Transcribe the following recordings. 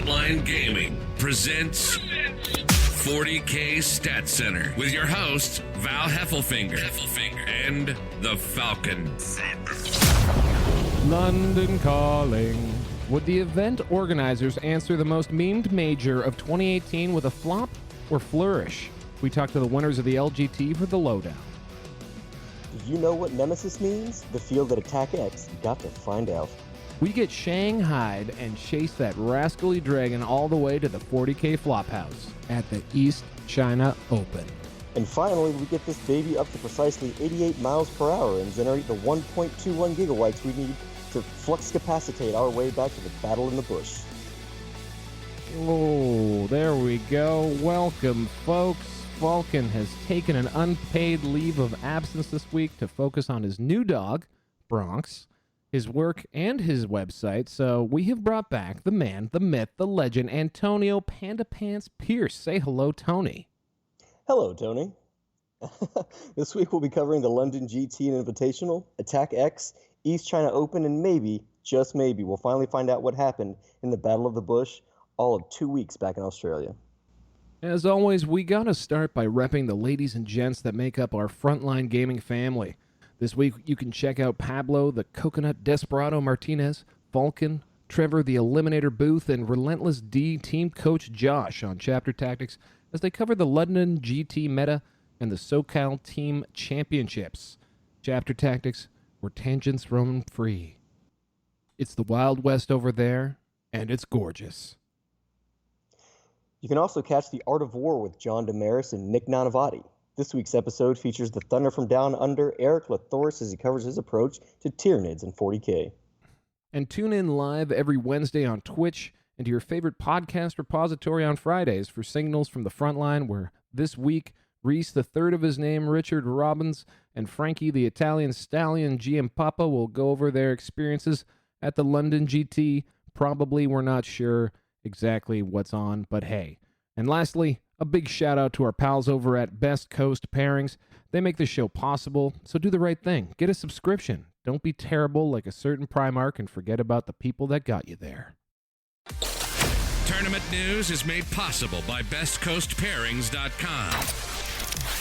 Frontline Gaming presents 40K Stat Center with your hosts Val Heffelfinger and the Falcon. London Calling. Would the event organizers answer the most memed major of 2018 with a flop or flourish? We talk to the winners of the LGT for the lowdown. Do you know what Nemesis means? The field at Attack X. You got to find out. We get shanghaied and chase that rascally dragon all the way to the 40K Flophouse at the East China Open. And finally, we get this baby up to precisely 88 miles per hour and generate the 1.21 gigawatts we need to flux capacitate our way back to the battle in the bush. Oh, there we go. Welcome, folks. Falcon has taken an unpaid leave of absence this week to focus on his new dog, Bronx, his work, and his website. So we have brought back the man, the myth, the legend, Antonio Panda Pants Pierce. Say hello, Tony. Hello, Tony. This week we'll be covering the London GT and Invitational, Attack X, East China Open, and maybe, just maybe, we'll finally find out what happened in the Battle of the Bush all of 2 weeks back in Australia. As always, we gotta start by repping the ladies and gents that make up our Frontline Gaming family. This week, you can check out Pablo, the Coconut Desperado Martinez, Falcon, Trevor, the Eliminator Booth, and Relentless D team coach Josh on Chapter Tactics as they cover the London GT meta and the SoCal Team Championships. Chapter Tactics, where tangents roam free. It's the Wild West over there, and it's gorgeous. You can also catch The Art of War with John Damaris and Nick Nanavati. This week's episode features the Thunder from Down Under, Eric Lathoris, as he covers his approach to Tyranids in 40K. And tune in live every Wednesday on Twitch and to your favorite podcast repository on Fridays for signals from the Frontline, where this week, Reese, the third of his name, Richard Robbins, and Frankie, the Italian stallion, GM Papa, will go over their experiences at the London GT. Probably, we're not sure exactly what's on, but hey. And lastly, a big shout out to our pals over at Best Coast Pairings. They make this show possible, so do the right thing. Get a subscription. Don't be terrible like a certain Primarch and forget about the people that got you there. Tournament news is made possible by BestCoastPairings.com.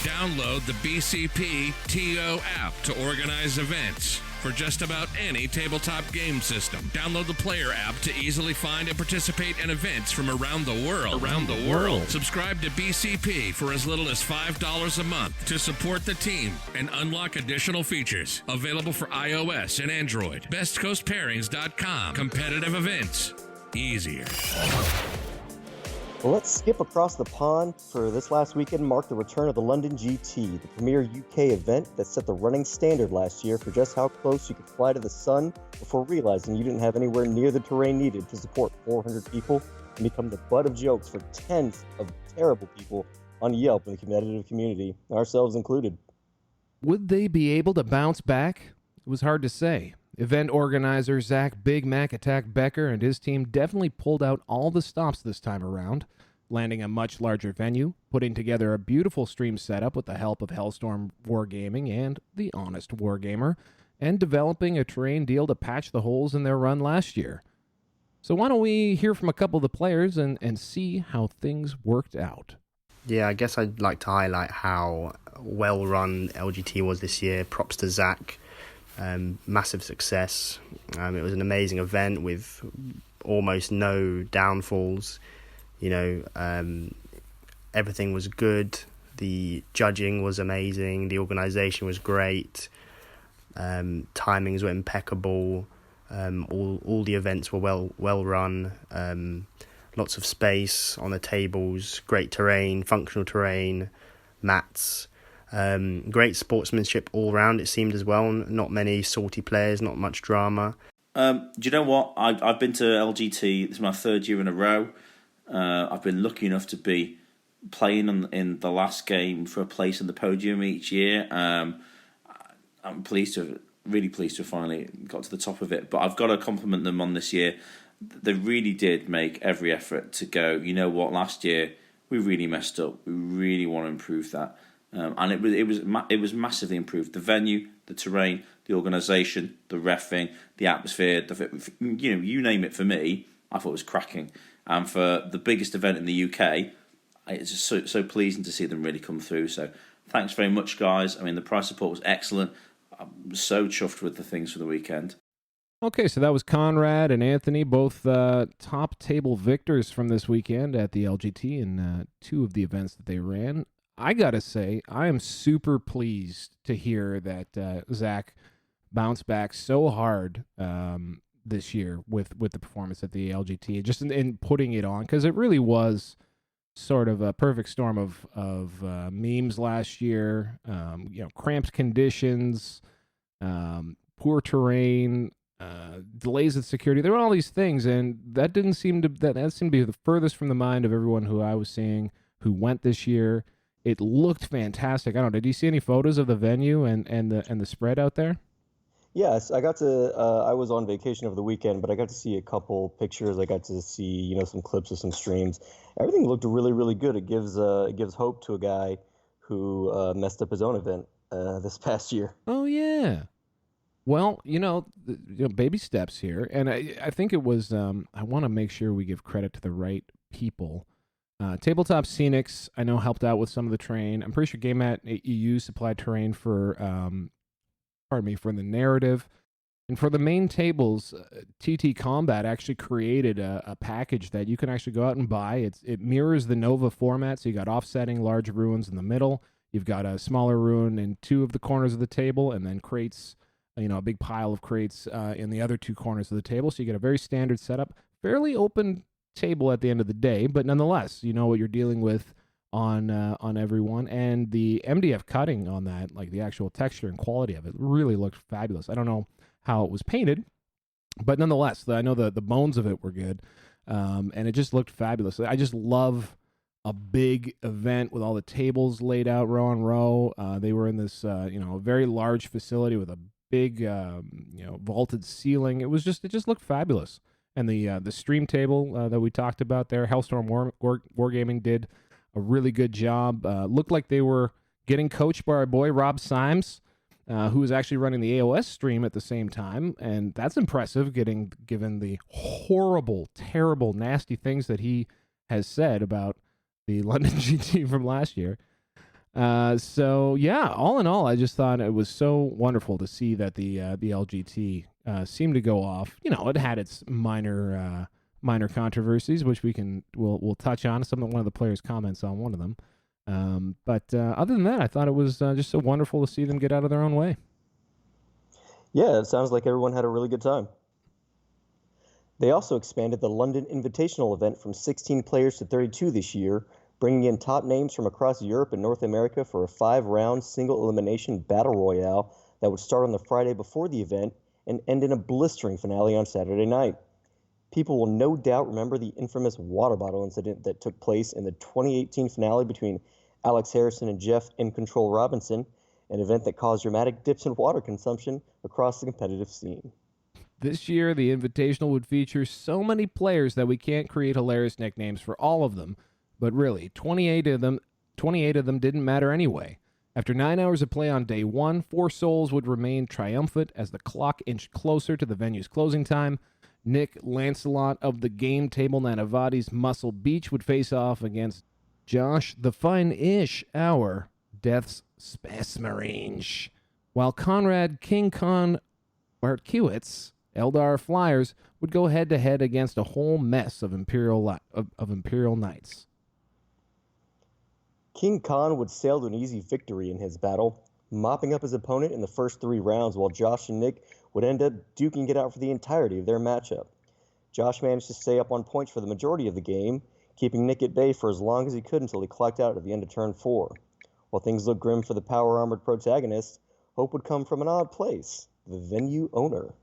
Download the BCP TO app to organize events for just about any tabletop game system. Download the player app to easily find and participate in events from around the world. Subscribe to BCP for as little as $5 a month to support the team and unlock additional features. Available for iOS and Android. BestCoastPairings.com. Competitive events easier. Well, let's skip across the pond, for this last weekend marked the return of the London GT, the premier UK event that set the running standard last year for just how close you could fly to the sun before realizing you didn't have anywhere near the terrain needed to support 400 people and become the butt of jokes for tens of terrible people on Yelp in the competitive community, ourselves included. Would they be able to bounce back? It was hard to say. Event organizer Zach Big Mac Attack Becker and his team definitely pulled out all the stops this time around, landing a much larger venue, putting together a beautiful stream setup with the help of Hellstorm Wargaming and the Honest Wargamer, and developing a terrain deal to patch the holes in their run last year. So why don't we hear from a couple of the players and see how things worked out. Yeah, I guess I'd like to highlight how well-run LGT was this year. Props to Zach. Massive success. It was an amazing event with almost no downfalls. Everything was good. The judging was amazing. The organisation was great. Timings were impeccable. All the events were well run. Lots of space on the tables. Great terrain, functional terrain, mats. Great sportsmanship all round, it seemed as well. Not many salty players, not much drama. Do you know what? I've been to LGT. This is my third year in a row. I've been lucky enough to be playing in the last game for a place in the podium each year. I'm really pleased to have finally got to the top of it. But I've got to compliment them on this year. They really did make every effort to go, you know what, last year we really messed up. We really want to improve that. And it was massively improved. The venue, the terrain, the organisation, the reffing, the atmosphere. You name it. For me, I thought it was cracking. And for the biggest event in the UK, it's just so pleasing to see them really come through. So thanks very much, guys. I mean, the prize support was excellent. I'm so chuffed with the things for the weekend. Okay, so that was Conrad and Anthony, both top table victors from this weekend at the LGT in 2 of the events that they ran. I gotta say, I am super pleased to hear that Zach bounced back so hard this year with the performance at the LGT, just in putting it on, because it really was sort of a perfect storm of memes last year, cramped conditions, poor terrain, delays at security. There were all these things, and that seemed to be the furthest from the mind of everyone who I was seeing who went this year. It looked fantastic. I don't know. Did you see any photos of the venue and the spread out there? Yes, I got to. I was on vacation over the weekend, but I got to see a couple pictures. I got to see, some clips of some streams. Everything looked really, really good. It gives hope to a guy who messed up his own event this past year. Oh yeah. Well, baby steps here, and I think it was. I want to make sure we give credit to the right people. Tabletop Scenics, I know, helped out with some of the terrain. I'm pretty sure GameAt EU supplied terrain for for the narrative. And for the main tables, TT Combat actually created a package that you can actually go out and buy. It mirrors the Nova format, so you got offsetting large ruins in the middle. You've got a smaller ruin in 2 of the corners of the table, and then crates, a big pile of crates in the other 2 corners of the table. So you get a very standard setup, fairly open table at the end of the day, but nonetheless, you know what you're dealing with on everyone. And the MDF cutting on that, like the actual texture and quality of it, really looked fabulous. I don't know how it was painted, but nonetheless, I know the bones of it were good, and it just looked fabulous. I just love a big event with all the tables laid out row on row. They were in this a very large facility with a big vaulted ceiling. It just looked fabulous. And the stream table that we talked about there, Hellstorm Wargaming did a really good job. Looked like they were getting coached by our boy Rob Symes, who was actually running the AOS stream at the same time, and that's impressive, given the horrible, terrible, nasty things that he has said about the London GT from last year. So yeah, all in all, I just thought it was so wonderful to see that the LGT seemed to go off. It had its minor controversies, which we'll touch on. One of the players' comments on one of them. But other than that, I thought it was just so wonderful to see them get out of their own way. Yeah, it sounds like everyone had a really good time. They also expanded the London Invitational event from 16 players to 32 this year, bringing in top names from across Europe and North America for a 5-round single-elimination battle royale that would start on the Friday before the event and end in a blistering finale on Saturday night. People will no doubt remember the infamous water bottle incident that took place in the 2018 finale between Alex Harrison and Jeff In Control Robinson, an event that caused dramatic dips in water consumption across the competitive scene. This year, the Invitational would feature so many players that we can't create hilarious nicknames for all of them, but really, 28 of them didn't matter anyway. After 9 hours of play on day 1, 4 souls would remain triumphant as the clock inched closer to the venue's closing time. Nick Lancelot of the Game Table Nanavati's Muscle Beach would face off against Josh the Fine-ish Hour, Death's Spasmarange, while Conrad King Khan Bartkiewicz, Eldar Flyers, would go head-to-head against a whole mess of Imperial Knights. King Khan would sail to an easy victory in his battle, mopping up his opponent in the first 3 rounds, while Josh and Nick would end up duking it out for the entirety of their matchup. Josh managed to stay up on points for the majority of the game, keeping Nick at bay for as long as he could until he clocked out at the end of turn 4. While things looked grim for the power-armored protagonist, hope would come from an odd place, the venue owner.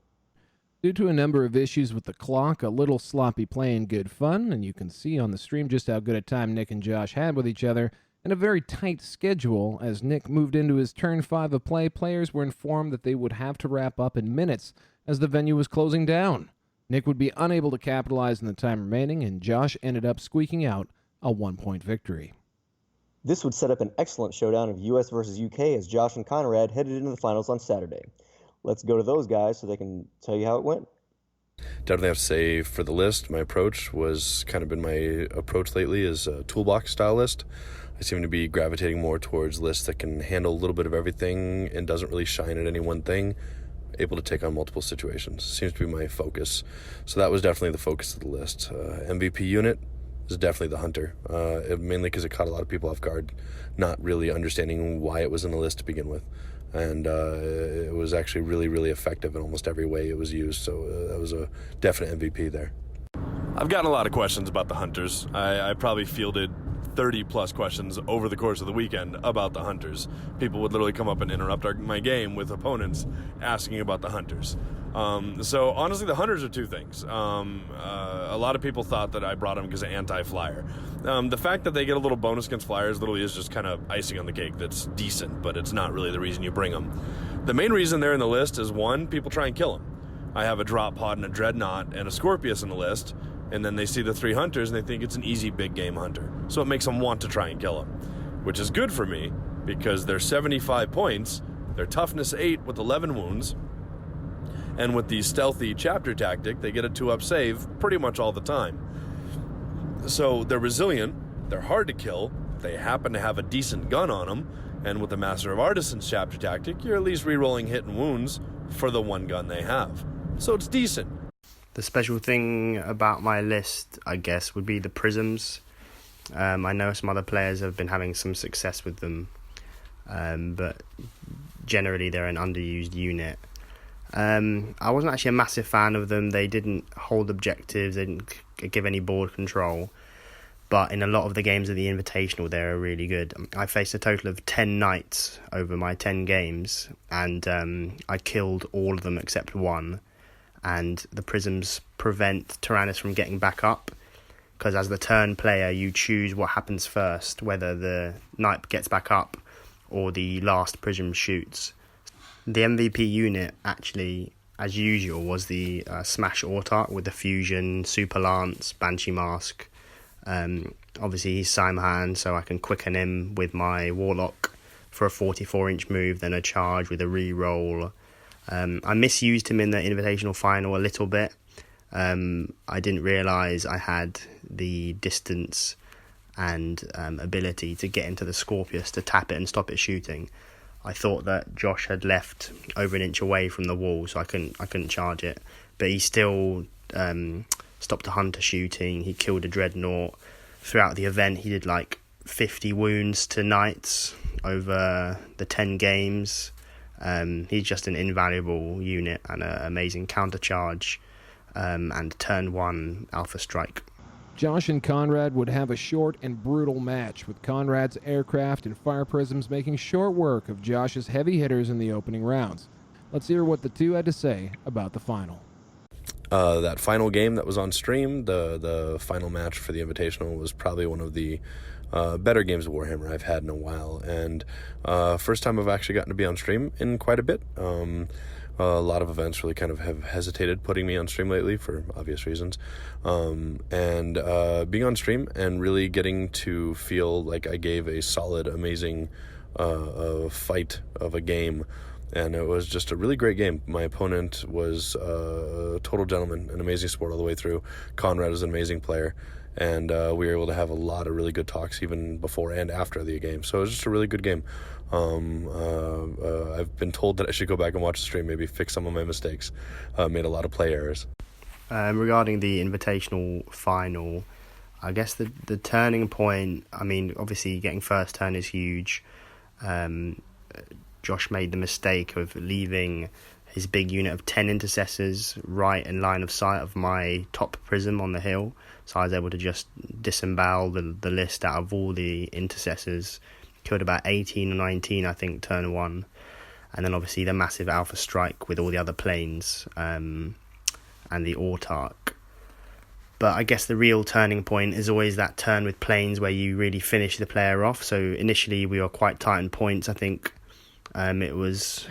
Due to a number of issues with the clock, a little sloppy play and good fun, and you can see on the stream just how good a time Nick and Josh had with each other, and a very tight schedule. As Nick moved into his turn 5 of play, players were informed that they would have to wrap up in minutes as the venue was closing down. Nick would be unable to capitalize in the time remaining, and Josh ended up squeaking out a 1-point victory. This would set up an excellent showdown of US versus UK as Josh and Conrad headed into the finals on Saturday. Let's go to those guys so they can tell you how it went. Definitely have to say for the list, my approach was kind of been my approach lately is a toolbox style list. I seem to be gravitating more towards lists that can handle a little bit of everything and doesn't really shine at any one thing, able to take on multiple situations. Seems to be my focus. So that was definitely the focus of the list. MVP unit is definitely the Hunter, mainly because it caught a lot of people off guard, not really understanding why it was in the list to begin with. And it was actually really, really effective in almost every way it was used. So that was a definite MVP there. I've gotten a lot of questions about the Hunters. I probably fielded 30 plus questions over the course of the weekend about the Hunters. People would literally come up and interrupt my game with opponents asking about the Hunters. So honestly, the Hunters are two things. A lot of people thought that I brought them because of anti-flyer. The fact that they get a little bonus against flyers literally is just kind of icing on the cake. That's decent, but it's not really the reason you bring them. The main reason they're in the list is, one, people try and kill them. I have a drop pod and a dreadnought and a Scorpius in the list, and then they see the 3 Hunters and they think it's an easy big game Hunter. So it makes them want to try and kill them, which is good for me because they're 75 points, they're toughness 8 with 11 wounds, and with the stealthy chapter tactic, they get a 2-up save pretty much all the time. So they're resilient, they're hard to kill, they happen to have a decent gun on them, and with the Master of Artisans chapter tactic, you're at least rerolling hit and wounds for the one gun they have. So it's decent. The special thing about my list, I guess, would be the prisms. I know some other players have been having some success with them, but generally they're an underused unit. I wasn't actually a massive fan of them. They didn't hold objectives, they didn't give any board control, but in a lot of the games of the Invitational, they were really good. I faced a total of 10 knights over my 10 games, and I killed all of them except one. And the prisms prevent Tyranids from getting back up, because as the turn player you choose what happens first, whether the knight gets back up or the last prism shoots. The MVP unit actually, as usual, was the Smash Autarch with the Fusion, Super Lance, Banshee Mask. Obviously he's Simhan, so I can quicken him with my Warlock for a 44-inch move, then a charge with a reroll. I misused him in the Invitational final a little bit. I didn't realise I had the distance and ability to get into the Scorpius to tap it and stop it shooting. I thought that Josh had left over an inch away from the wall, so I couldn't charge it. But he still stopped a Hunter shooting. He killed a Dreadnought. Throughout the event, he did like 50 wounds to knights over the 10 games. He's just an invaluable unit and an amazing countercharge and turn 1 Alpha Strike. Josh and Conrad would have a short and brutal match, with Conrad's aircraft and fire prisms making short work of Josh's heavy hitters in the opening rounds. Let's hear what the two had to say about the final. That final game that was on stream, the final match for the Invitational, was probably one of the better games of Warhammer I've had in a while, and first time I've actually gotten to be on stream in quite a bit. A lot of events really kind of have hesitated putting me on stream lately for obvious reasons, and being on stream and really getting to feel like I gave a solid, amazing fight of a game. And it was just a really great game. My opponent was a total gentleman, an amazing sport all the way through. Conrad was an amazing player, and we were able to have a lot of really good talks even before and after the game. So it was just a really good game. I've been told that I should go back and watch the stream, maybe fix some of my mistakes. Made a lot of play errors. Regarding the Invitational final, I guess the turning point, I mean, obviously getting first turn is huge. Josh made the mistake of leaving his big unit of 10 intercessors right in line of sight of my top prism on the hill, so I was able to just disembowel the list out of all the intercessors. Killed about 18 or 19, I think, turn 1, and then obviously the massive Alpha Strike with all the other planes and the Autarch. But I guess the real turning point is always that turn with planes where you really finish the player off. So initially we were quite tight in points, I think. It was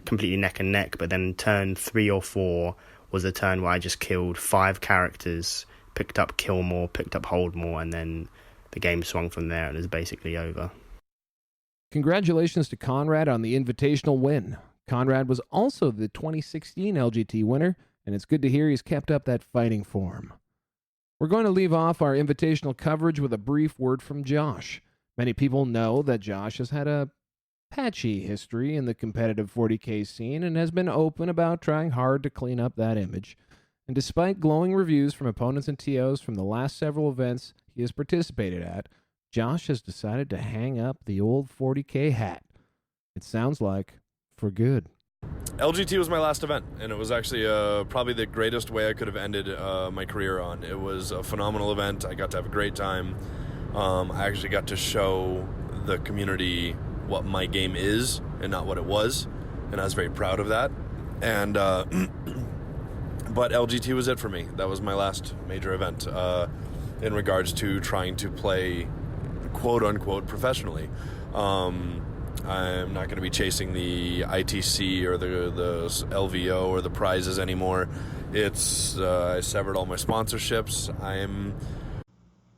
completely neck and neck, but then turn 3 or 4 was the turn where I just killed 5 characters, picked up Kill More, picked up Hold More, and then the game swung from there and it was basically over. Congratulations to Conrad on the Invitational win. Conrad was also the 2016 LGT winner, and it's good to hear he's kept up that fighting form. We're going to leave off our invitational coverage with a brief word from Josh. Many people know that Josh has had a patchy history in the competitive 40K scene and has been open about trying hard to clean up that image. And despite glowing reviews from opponents and TOs from the last several events he has participated at, Josh has decided to hang up the old 40K hat. It sounds like for good. LGT was my last event, and it was actually probably the greatest way I could have ended my career on. It was a phenomenal event. I got to have a great time. I actually got to show the community what my game is and not what it was, and I was very proud of that. And but LGT was it for me. That was my last major event in regards to trying to play quote-unquote professionally. I'm not going to be chasing the ITC or the LVO or the prizes anymore. It's I severed all my sponsorships.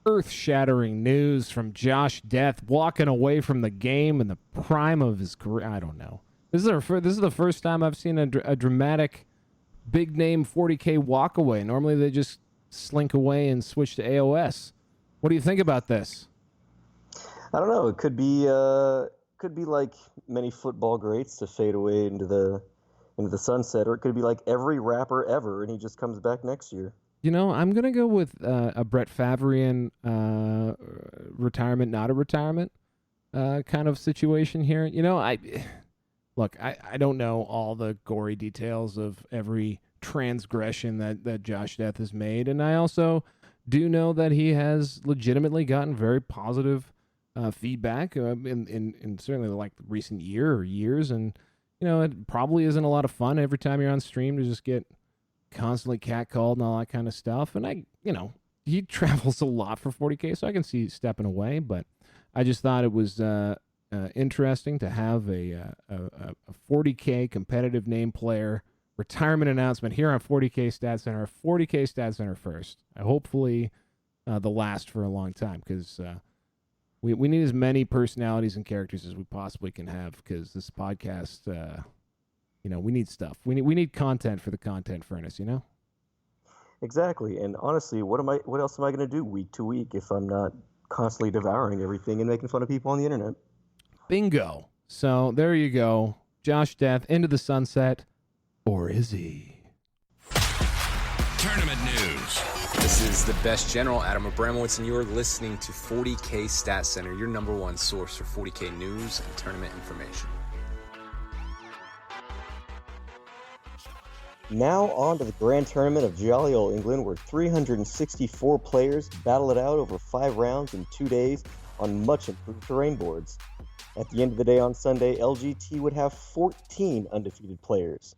Earth-shattering news from Josh Death walking away from the game in the prime of his career. I don't know. This is the first time I've seen a dramatic, big-name 40K walk-away. Normally they just slink away and switch to AOS. What do you think about this? I don't know. It could be like many football greats to fade away into the sunset, or it could be like every rapper ever, and he just comes back next year. You know, I'm gonna go with a Brett Favrean retirement, not a retirement kind of situation here. You know, I don't know all the gory details of every transgression that Josh Death has made, and I also do know that he has legitimately gotten very positive feedback in certainly like the recent year or years, and you know, it probably isn't a lot of fun every time you're on stream to just get constantly catcalled and all that kind of stuff. And he travels a lot for 40K, so I can see stepping away, but I just thought it was interesting to have a 40K competitive name player retirement announcement here on 40K Stat Center. 40K Stat Center first. Hopefully the last for a long time, because we need as many personalities and characters as we possibly can have, because this podcast, we need stuff. We need content for the content furnace, you know? Exactly. And honestly, what else am I going to do week to week if I'm not constantly devouring everything and making fun of people on the internet? Bingo. So there you go. Josh Death into the sunset. Or is he? Tournament news. This is the best general, Adam Abramowitz, and you're listening to 40K Stat Center, your number one source for 40K news and tournament information. Now on to the Grand Tournament of Jolly Old England, where 364 players battle it out over 5 rounds in 2 days on much improved terrain boards. At the end of the day on Sunday, LGT would have 14 undefeated players.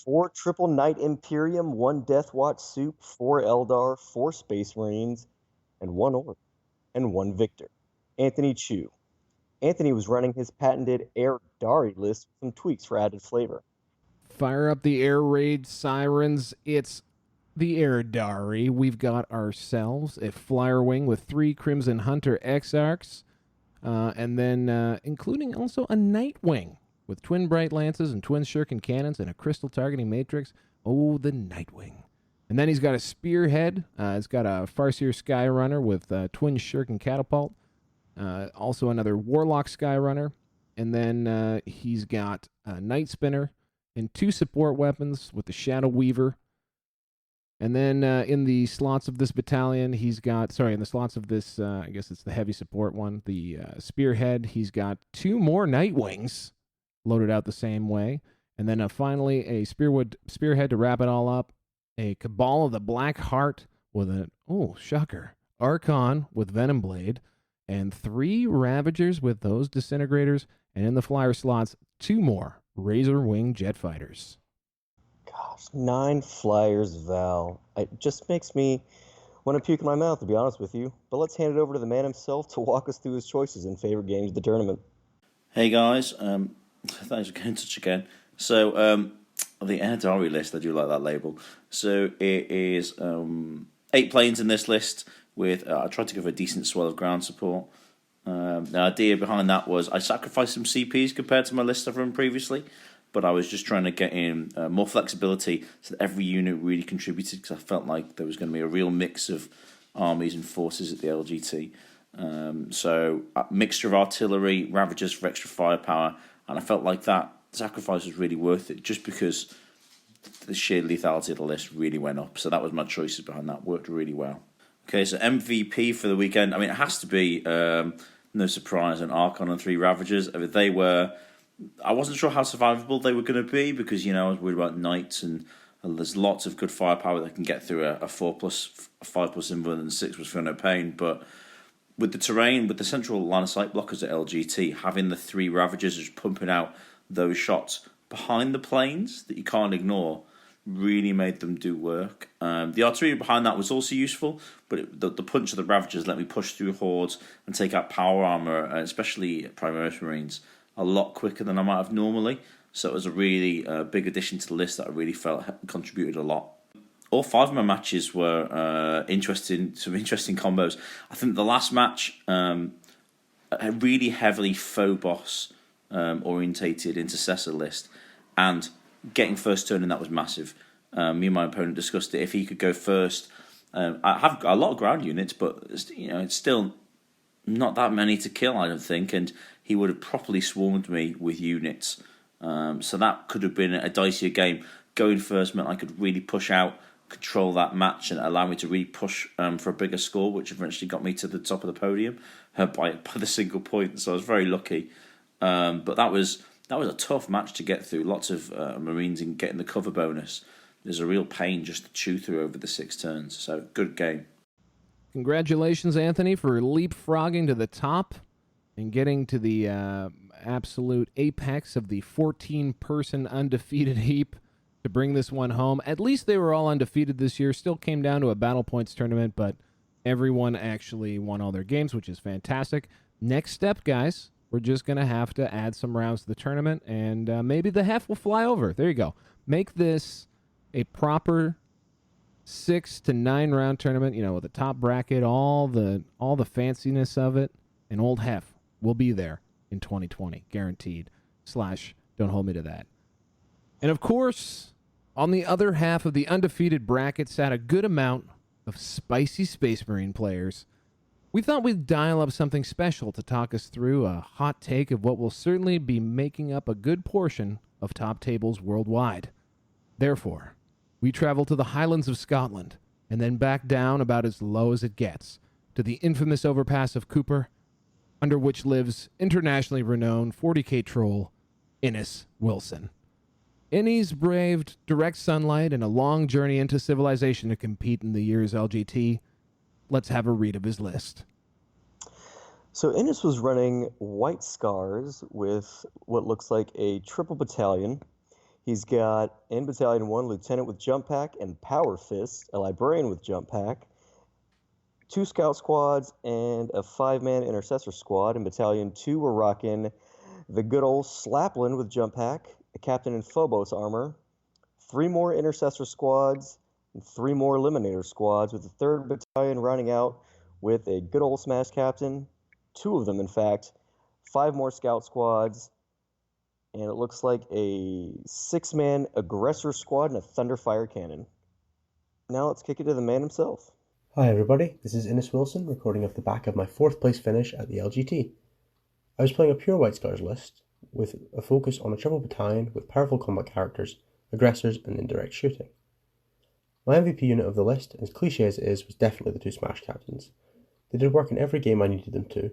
4 Triple Knight Imperium, 1 Death Watch Soup, 4 Eldar, 4 Space Marines, and 1 Orc, and 1 Victor. Anthony Chu. Anthony was running his patented Ardkore list with some tweaks for added flavor. Fire up the air raid sirens. It's the Ardkore. We've got ourselves a flyer wing with 3 Crimson Hunter Exarchs, and then including also a Night Wing with twin Bright Lances and twin Shuriken Cannons and a Crystal Targeting Matrix. Oh, the Nightwing. And then he's got a Spearhead. It's got a Farseer Skyrunner with twin Shuriken Catapult. Also another Warlock Skyrunner. And then he's got a Night Spinner and 2 support weapons with the Shadow Weaver. And then in the slots of this battalion, in the slots of this, I guess it's the heavy support one, the Spearhead, he's got 2 more Nightwings loaded out the same way. And then finally a Spearhead to wrap it all up. A Cabal of the Black Heart with shocker, Archon with Venom Blade. And 3 Ravagers with those Disintegrators. And in the flyer slots, 2 more Razor Wing Jet Fighters. Gosh, 9 flyers, Val. It just makes me want to puke in my mouth, to be honest with you. But let's hand it over to the man himself to walk us through his choices and favorite games of the tournament. Hey guys, thanks for getting in touch again. So, the Ardkore list, I do like that label. So, it is 8 planes in this list with, I tried to give a decent swell of ground support. The idea behind that was I sacrificed some CPs compared to my list I've run previously. but I was just trying to get in more flexibility so that every unit really contributed, because I felt like there was going to be a real mix of armies and forces at the LGT. So a mixture of artillery, Ravagers for extra firepower, and I felt like that sacrifice was really worth it, just because the sheer lethality of the list really went up. So that was my choices behind that. Worked really well. Okay, so MVP for the weekend. I mean, it has to be, no surprise, an Ardkore and 3 Ravagers. I mean, they were... I wasn't sure how survivable they were going to be, because, I was worried about Knights, and there's lots of good firepower that can get through a 4+, a 5+ invalid, and 6+ Feel No Pain. But with the terrain, with the central line of sight blockers at LGT, having the 3 Ravagers just pumping out those shots behind the planes that you can't ignore really made them do work. The artillery behind that was also useful, but the punch of the Ravagers let me push through hordes and take out power armor, especially Primaris Marines, a lot quicker than I might have normally. So it was a really big addition to the list that I really felt contributed a lot. All 5 of my matches were some interesting combos. I think the last match, a really heavily Phobos orientated intercessor list, and getting first turn in that was massive. Me and my opponent discussed it. If he could go first, I have a lot of ground units, but it's still not that many to kill, I don't think, and he would have properly swarmed me with units. So that could have been a dicier game. Going first meant I could really push out, control that match, and allow me to really push for a bigger score, which eventually got me to the top of the podium by the single point. So I was very lucky. But that was a tough match to get through. Lots of Marines in getting the cover bonus. There's a real pain just to chew through over the 6 turns. So good game. Congratulations, Anthony, for leapfrogging to the top and getting to the absolute apex of the 14-person undefeated heap to bring this one home. At least they were all undefeated this year. Still came down to a Battle Points tournament, but everyone actually won all their games, which is fantastic. Next step, guys, we're just going to have to add some rounds to the tournament, and maybe the hef will fly over. There you go. Make this a proper 6 to 9 round tournament, with the top bracket, all the fanciness of it, and old hef will be there in 2020, guaranteed. / don't hold me to that. And of course, on the other half of the undefeated bracket sat a good amount of spicy Space Marine players. We thought we'd dial up something special to talk us through a hot take of what will certainly be making up a good portion of top tables worldwide. Therefore, we travel to the Highlands of Scotland and then back down about as low as it gets to the infamous overpass of Cooper, under which lives internationally renowned 40k troll Innes Wilson. Innes braved direct sunlight and a long journey into civilization to compete in the year's LGT. Let's have a read of his list. So Innes was running White Scars with what looks like a triple battalion. He's got in Battalion 1, Lieutenant with Jump Pack and Power Fist, a Librarian with Jump Pack, 2 Scout Squads, and a 5-man Intercessor Squad. In Battalion 2, we're rocking the good old Slapland with Jump Pack, a Captain in Phobos armor, 3 more Intercessor Squads, and 3 more Eliminator Squads, with the 3rd Battalion rounding out with a good old Smash Captain, 2 of them in fact, 5 more Scout Squads, and it looks like a 6-man Aggressor Squad and a Thunderfire Cannon. Now let's kick it to the man himself. Hi everybody, this is Innes Wilson, recording off the back of my 4th place finish at the LGT. I was playing a pure White Scars list, with a focus on a triple battalion with powerful combat characters, aggressors, and indirect shooting. My MVP unit of the list, as cliche as it is, was definitely the 2 Smash Captains. They did work in every game I needed them to,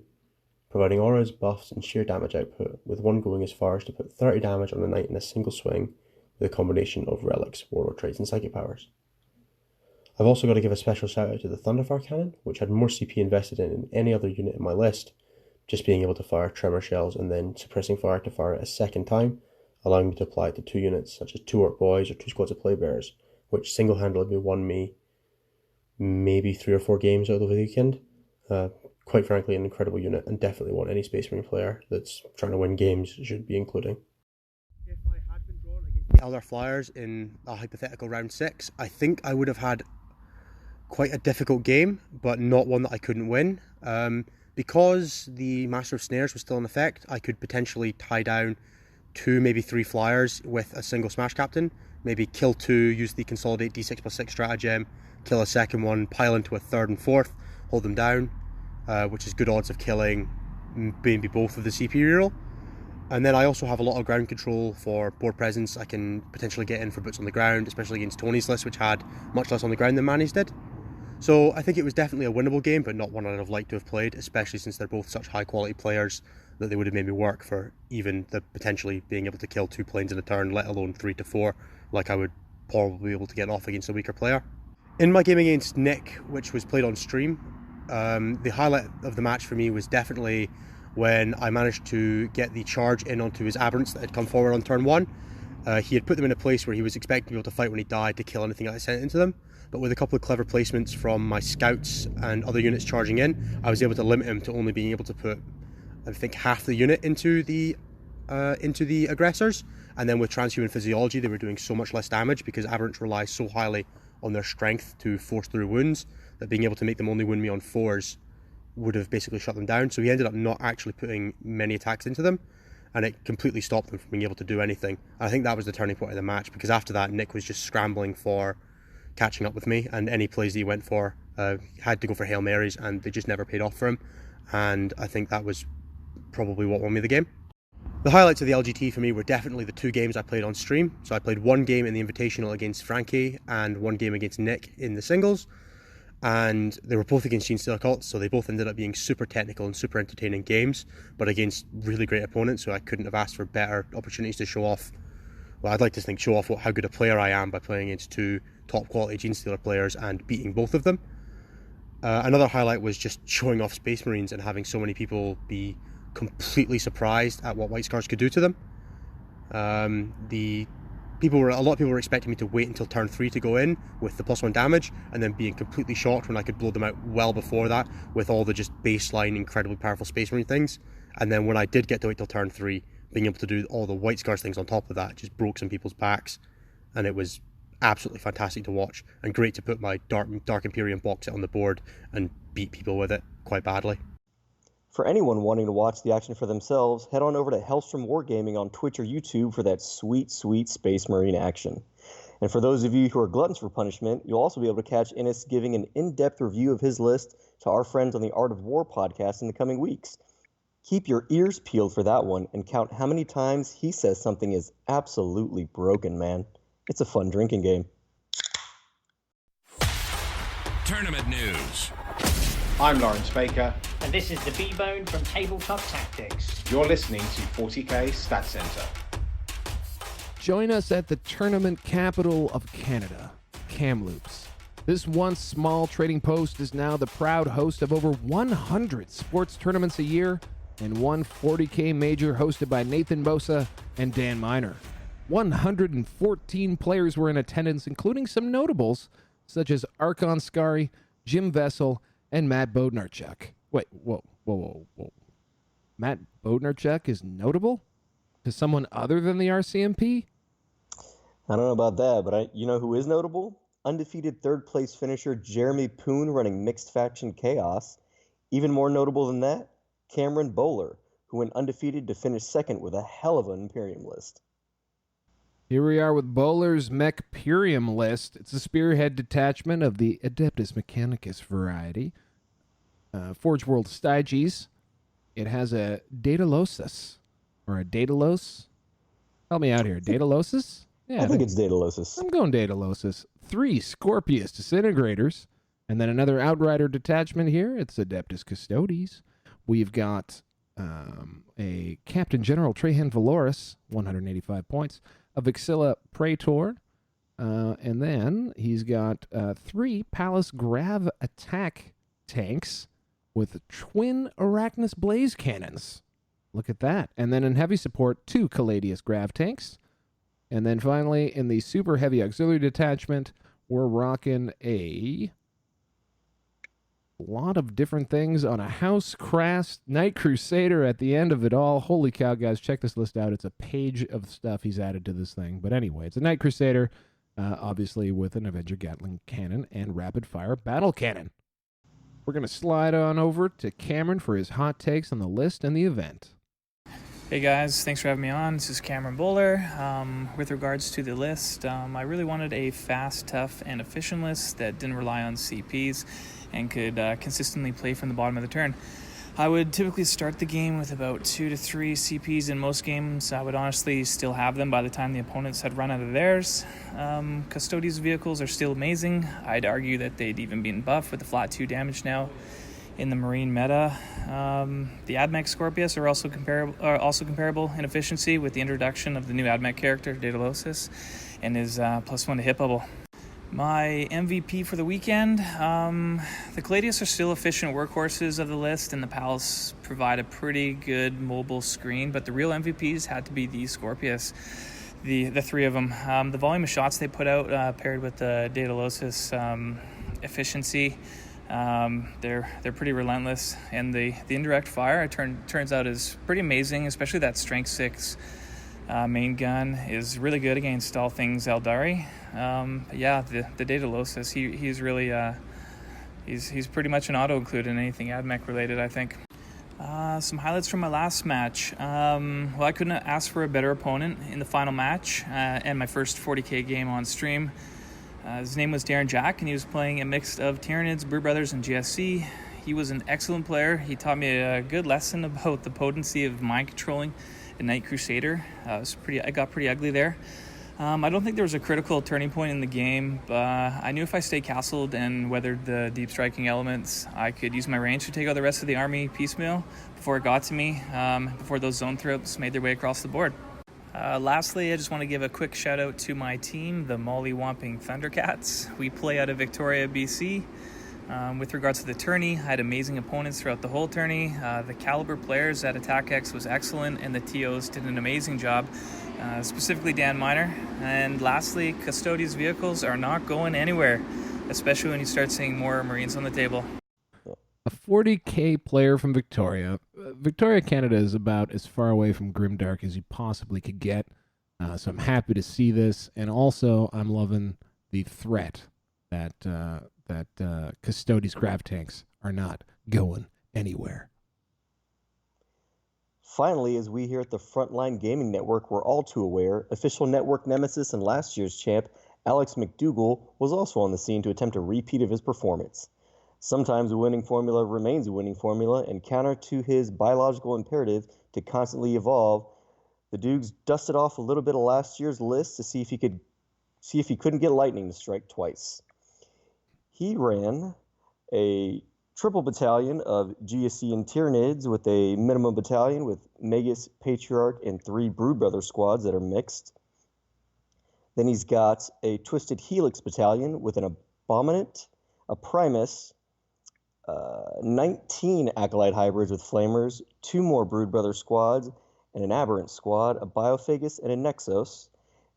providing auras, buffs, and sheer damage output, with one going as far as to put 30 damage on a knight in a single swing with a combination of relics, warlord traits, and psychic powers. I've also got to give a special shout out to the Thunderfire Cannon, which had more CP invested in than any other unit in my list, just being able to fire tremor shells and then suppressing fire to fire it a second time, allowing me to apply it to 2 units such as 2 Orc Boys or 2 squads of Playbearers, which single-handedly won me maybe 3 or 4 games out of the weekend. Quite frankly, an incredible unit, and definitely one any Space Marine player that's trying to win games should be including. If I had been drawn against the Eldar Flyers in a hypothetical round 6, I think I would have had quite a difficult game, but not one that I couldn't win. Because the Master of Snares was still in effect, I could potentially tie down 2, maybe 3 flyers with a single Smash Captain. Maybe kill 2, use the Consolidate D6+6 stratagem, kill a second one, pile into a third and fourth, hold them down, which is good odds of killing maybe both of the CP reroll. And then I also have a lot of ground control for board presence. I can potentially get in for boots on the ground, especially against Tony's list, which had much less on the ground than Manny's did. So I think it was definitely a winnable game, but not one I'd have liked to have played, especially since they're both such high quality players that they would have made me work for even the potentially being able to kill 2 planes in a turn, let alone 3 to 4, like I would probably be able to get off against a weaker player. In my game against Nick, which was played on stream, the highlight of the match for me was definitely when I managed to get the charge in onto his aberrants that had come forward on turn 1. He had put them in a place where he was expecting to be able to fight when he died to kill anything I sent into them, but with a couple of clever placements from my scouts and other units charging in, I was able to limit him to only being able to put, I think, half the unit into the aggressors. And then with transhuman physiology, they were doing so much less damage because aberrants rely so highly on their strength to force through wounds that being able to make them only wound me on 4s would have basically shut them down. So he ended up not actually putting many attacks into them, and it completely stopped them from being able to do anything. I think that was the turning point of the match, because after that Nick was just scrambling for catching up with me, and any plays that he went for had to go for Hail Marys, and they just never paid off for him. And I think that was probably what won me the game. The highlights of the LGT for me were definitely the 2 games I played on stream. So I played 1 game in the Invitational against Frankie and 1 game against Nick in the singles. And they were both against Genestealer Cults, so they both ended up being super technical and super entertaining games, but against really great opponents, so I couldn't have asked for better opportunities to show off, well, I'd like to think show off how good a player I am by playing against 2 top quality Genestealer players and beating both of them. Another highlight was just showing off Space Marines and having so many people be completely surprised at what White Scars could do to them. A lot of people were expecting me to wait until turn 3 to go in with the +1 damage, and then being completely shocked when I could blow them out well before that with all the just baseline incredibly powerful Space Marine things. And then when I did get to wait till turn 3, being able to do all the White Scars things on top of that just broke some people's backs, and it was absolutely fantastic to watch, and great to put my Dark Imperium box set on the board and beat people with it quite badly. For anyone wanting to watch the action for themselves, head on over to Hellstrom Wargaming on Twitch or YouTube for that sweet, sweet Space Marine action. And for those of you who are gluttons for punishment, you'll also be able to catch Innes giving an in-depth review of his list to our friends on the Art of War podcast in the coming weeks. Keep your ears peeled for that one and count how many times he says something is absolutely broken, man. It's a fun drinking game. Tournament news. I'm Lawrence Baker. And this is the B-Bone from Tabletop Tactics. You're listening to 40k Stat Center. Join us at the tournament capital of Canada, Kamloops. This once small trading post is now the proud host of over 100 sports tournaments a year and one 40k major hosted by Nathan Bosa and Dan Miner. 114 players were in attendance, including some notables such as Arkon Skari, Jim Vessel, and Matt Bodnarchuk. Wait, whoa. Matt Bodnarchuk is notable? To someone other than the RCMP? I don't know about that, but you know who is notable? Undefeated third-place finisher Jeremy Poon running Mixed Faction Chaos. Even more notable than that, Cameron Bowler, who went undefeated to finish second with a hell of an Imperium list. Here we are with Bowler's Mechperium list. It's a spearhead detachment of the Adeptus Mechanicus variety. Forge World Styges. It has a Daedalosus. Or a Daedalus. Help me out here. Daedalosus? Yeah, I think it's Daedalosus. I'm going Daedalosus. 3 Scorpius Disintegrators. And then another Outrider detachment here. It's Adeptus Custodes. We've got a Captain General Trahan Valoris, 185 points. A Vixilla Praetor, and then he's got 3 Palace Grav attack tanks with twin Arachnus Blaze cannons. Look at that. And then in heavy support, 2 Caladius Grav tanks. And then finally, in the super heavy auxiliary detachment, we're rocking a lot of different things on a House Crast Night Crusader at the end of it all. Holy cow, guys, check this list out. It's a page of stuff he's added to this thing. But anyway, it's a Night Crusader, obviously with an Avenger Gatling cannon and rapid-fire battle cannon. We're going to slide on over to Cameron for his hot takes on the list and the event. Hey guys, thanks for having me on. This is Cameron Bowler. With regards to the list, I really wanted a fast, tough, and efficient list that didn't rely on CPs and could consistently play from the bottom of the turn. I would typically start the game with about 2 to 3 CPs in most games. I would honestly still have them by the time the opponents had run out of theirs. Custodian's vehicles are still amazing. I'd argue that they'd even been buffed with the flat 2 damage now in the Marine meta. The AdMech Scorpius are also comparable in efficiency with the introduction of the new AdMech character, Daedalosus, and his +1 to hit bubble. My MVP for the weekend, the Caladius are still efficient workhorses of the list, and the Pals provide a pretty good mobile screen, but the real MVPs had to be the Scorpius, the 3 of them. The volume of shots they put out paired with the Daedalosus efficiency, they're pretty relentless, and the indirect fire turns out is pretty amazing, especially that strength 6 main gun is really good against all things Eldari. The Daedalosus, he's really he's pretty much an auto include in anything AdMech related, I think. Some highlights from my last match. I couldn't ask for a better opponent in the final match and my first 40k game on stream. His name was Darren Jack, and he was playing a mix of Tyranids, Brew Brothers, and GSC. He was an excellent player. He taught me a good lesson about the potency of mind controlling the Knight Crusader. I got pretty ugly there. I don't think there was a critical turning point in the game, but I knew if I stayed castled and weathered the deep striking elements, I could use my range to take out the rest of the army piecemeal before it got to me, before those zone throws made their way across the board. Lastly, I just want to give a quick shout out to my team, the Molly Womping Thundercats. We play out of Victoria, BC. With regards to the tourney, I had amazing opponents throughout the whole tourney. The caliber players at Attack X was excellent, and the TOs did an amazing job, specifically Dan Miner. And lastly, Custodian's vehicles are not going anywhere, especially when you start seeing more Marines on the table. A 40k player from Victoria. Victoria, Canada is about as far away from Grimdark as you possibly could get, so I'm happy to see this, and also I'm loving the threat that Custodes grav tanks are not going anywhere. Finally, as we here at the Frontline Gaming Network were all too aware, official network nemesis and last year's champ, Alex McDougall, was also on the scene to attempt a repeat of his performance. Sometimes a winning formula remains a winning formula, and counter to his biological imperative to constantly evolve, the Dukes dusted off a little bit of last year's list to see if he couldn't get lightning to strike twice. He ran a triple battalion of GSC and Tyranids with a minimum battalion with Magus, Patriarch, and 3 Brood Brother squads that are mixed. Then he's got a Twisted Helix battalion with an Abominant, a Primus, 19 Acolyte hybrids with Flamers, 2 more Brood Brother squads, and an Aberrant squad, a Biophagus, and a Nexos.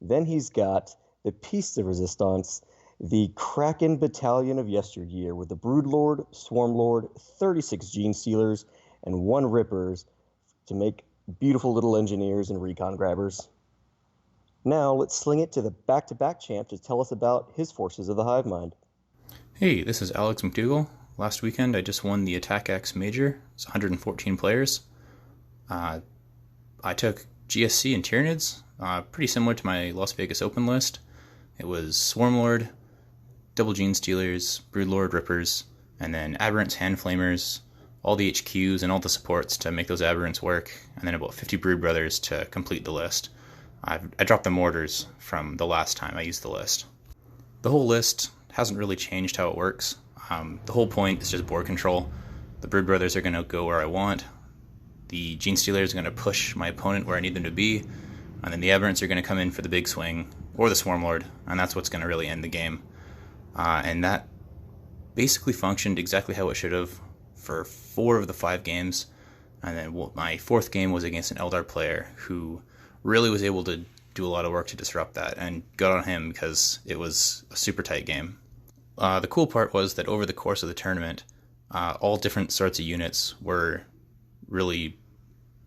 Then he's got the Piece de Resistance, the Kraken battalion of yesteryear, with the Broodlord, Swarmlord, 36 Gene Stealers, and 1 Rippers to make beautiful little engineers and recon grabbers. Now let's sling it to the back-to-back champ to tell us about his forces of the Hive Mind. Hey, this is Alex McDougall. Last weekend I just won the Attack X Major. It's 114 players. I took GSC and Tyranids, pretty similar to my Las Vegas Open list. It was Swarmlord, Double Gene Stealers, Broodlord, Rippers, and then Aberrants, Hand Flamers, all the HQs and all the supports to make those Aberrants work, and then about 50 Brood Brothers to complete the list. I dropped the mortars from the last time I used the list. The whole list hasn't really changed how it works. The whole point is just board control. The Brood Brothers are going to go where I want. The Gene Stealers are going to push my opponent where I need them to be. And then the Aberrants are going to come in for the big swing, or the Swarmlord, and that's what's going to really end the game. And that basically functioned exactly how it should have for 4 of the 5 games. And then my 4th game was against an Eldar player who really was able to do a lot of work to disrupt that, and got on him because it was a super tight game. The cool part was that over the course of the tournament, all different sorts of units were really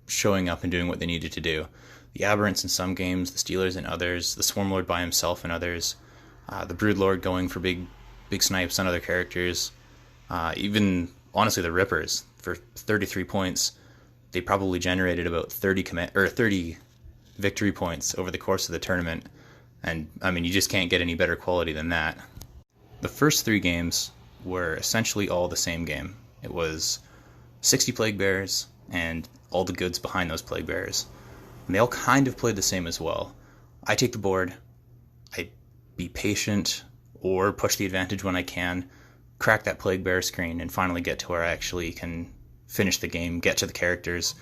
showing up and doing what they needed to do. The Aberrants in some games, the Stealers in others, the Swarmlord by himself in others, the Broodlord going for big snipes on other characters, even, honestly, the Rippers. For 33 points, they probably generated about 30 victory points over the course of the tournament. And I mean, you just can't get any better quality than that. The first 3 games were essentially all the same game. It was 60 Plague Bearers and all the goods behind those Plague Bearers. And they all kind of played the same as well. I take the board, I be patient or push the advantage when I can, crack that Plague Bearer screen, and finally get to where I actually can finish the game, get to the characters,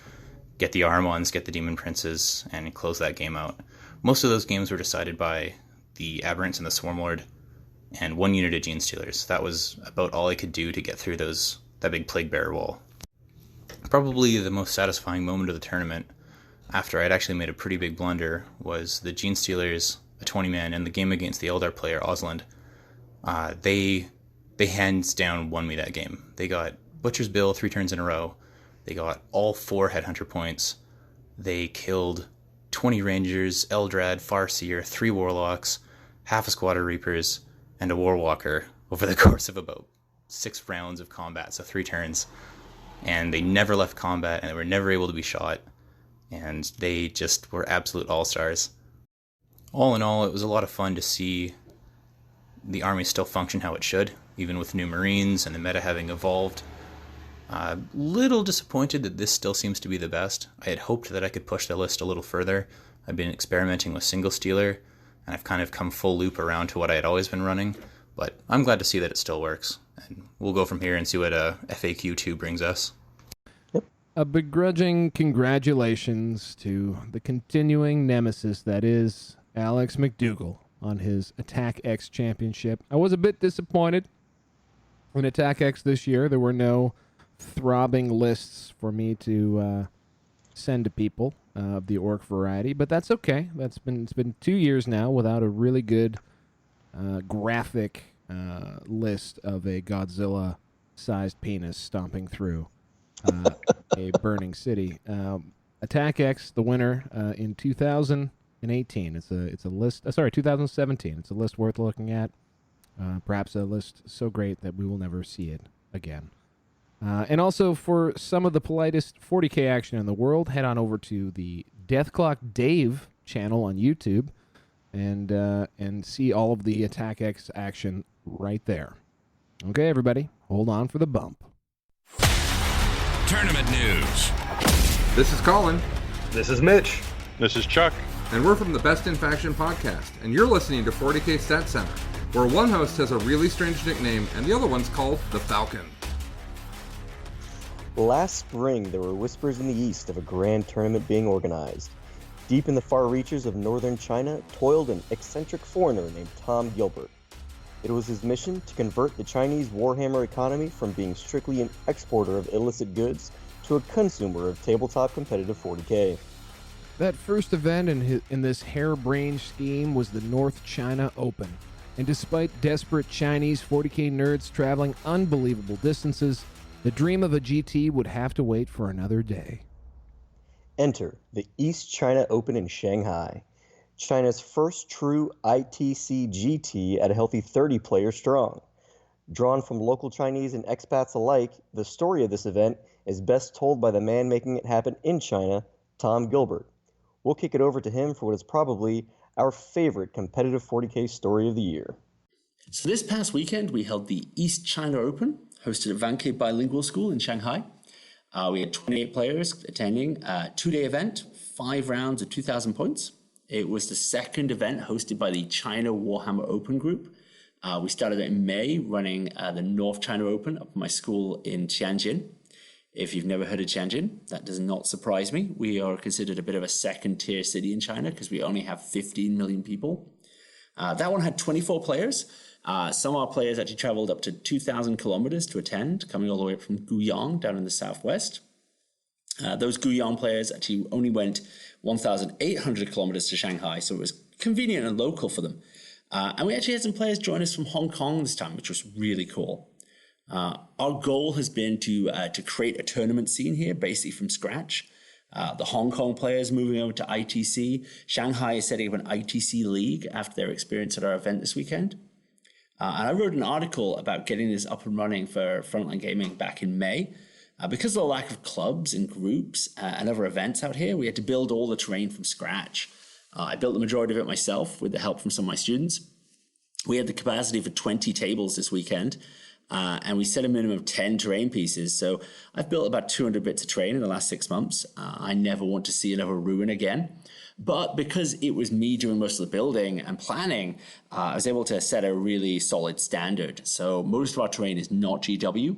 get the Armons, get the Demon Princes, and close that game out. Most of those games were decided by the Aberrants and the Swarmlord, and 1 unit of Gene Stealers. That was about all I could do to get through that big Plague Bearer wall. Probably the most satisfying moment of the tournament, after I'd actually made a pretty big blunder, was the Gene Stealers, a 20-man, and the game against the Eldar player, Ausland. They hands down won me that game. They got Butcher's Bill 3 turns in a row. They got all 4 Headhunter points. They killed 20 Rangers, Eldrad, Farseer, 3 Warlocks, half a squad of Reapers, and a Warwalker over the course of about 6 rounds of combat, so 3 turns. And they never left combat, and they were never able to be shot. And they just were absolute all-stars. All in all, it was a lot of fun to see the army still function how it should, even with new Marines and the meta having evolved. Little disappointed that this still seems to be the best. I had hoped that I could push the list a little further. I've been experimenting with Single Stealer, and I've kind of come full loop around to what I had always been running, but I'm glad to see that it still works. And we'll go from here and see what FAQ 2 brings us. A begrudging congratulations to the continuing nemesis that is Alex McDougall on his Attack X championship. I was a bit disappointed in Attack X this year. There were no throbbing lists for me to send to people of the orc variety, but that's okay. It's been 2 years now without a really good graphic list of a Godzilla-sized penis stomping through a burning city. Attack X, the winner in 2018. It's a list. 2017. It's a list worth looking at. Perhaps a list so great that we will never see it again. And also, for some of the politest 40k action in the world, head on over to the Deathclock Dave channel on YouTube and see all of the Attack X action right there. Okay, everybody, hold on for the bump. Tournament news. This is Colin. This is Mitch. This is Chuck. And we're from the Best in Faction podcast, and you're listening to 40k Stat Center, where one host has a really strange nickname and the other one's called the Falcon. Last spring, there were whispers in the east of a grand tournament being organized. Deep in the far reaches of northern China toiled an eccentric foreigner named Tom Gilbert. It was his mission to convert the Chinese Warhammer economy from being strictly an exporter of illicit goods to a consumer of tabletop competitive 40k. That first event in this harebrained scheme was the North China Open. And despite desperate Chinese 40k nerds traveling unbelievable distances, the dream of a GT would have to wait for another day. Enter the East China Open in Shanghai, China's first true ITC GT at a healthy 30 players strong. Drawn from local Chinese and expats alike, the story of this event is best told by the man making it happen in China, Tom Gilbert. We'll kick it over to him for what is probably our favorite competitive 40k story of the year. So this past weekend, we held the East China Open, hosted at Vanke Bilingual School in Shanghai. We had 28 players attending, a 2-day event, 5 rounds of 2,000 points. It was the second event hosted by the China Warhammer Open group. We started in May running the North China Open up at my school in Tianjin. If you've never heard of Tianjin, that does not surprise me. We are considered a bit of a second-tier city in China because we only have 15 million people. That one had 24 players. Some of our players actually traveled up to 2,000 kilometers to attend, coming all the way up from Guiyang down in the southwest. Those Guiyang players actually only went 1,800 kilometers to Shanghai, so it was convenient and local for them. And we actually had some players join us from Hong Kong this time, which was really cool. Our goal has been to create a tournament scene here, basically from scratch. The Hong Kong players moving over to ITC. Shanghai is setting up an ITC league after their experience at our event this weekend. And I wrote an article about getting this up and running for Frontline Gaming back in May. Because of the lack of clubs and groups and other events out here, we had to build all the terrain from scratch. I built the majority of it myself with the help from some of my students. We had the capacity for 20 tables this weekend, and we set a minimum of 10 terrain pieces. So I've built about 200 bits of terrain in the last 6 months. I never want to see another ruin again. But because it was me doing most of the building and planning, I was able to set a really solid standard. So most of our terrain is not GW.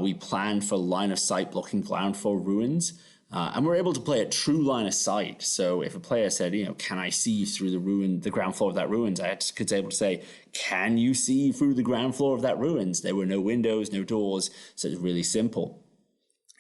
We planned for line of sight blocking ground floor ruins, and we're able to play a true line of sight. So if a player said, can I see through the ground floor of that ruins? I was able to say, can you see through the ground floor of that ruins? There were no windows, no doors, so it's really simple.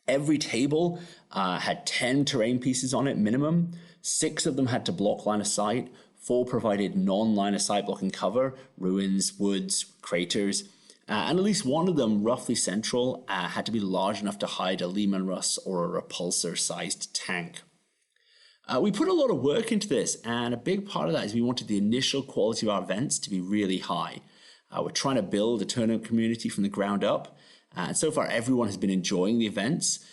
Every table had 10 terrain pieces on it minimum. 6 of them had to block line of sight. 4 provided non-line of sight blocking cover, ruins, woods, craters. And at least one of them, roughly central, had to be large enough to hide a Lehman Russ or a repulsor-sized tank. We put a lot of work into this, and a big part of that is we wanted the initial quality of our events to be really high. We're trying to build a tournament community from the ground up, and so far everyone has been enjoying the events.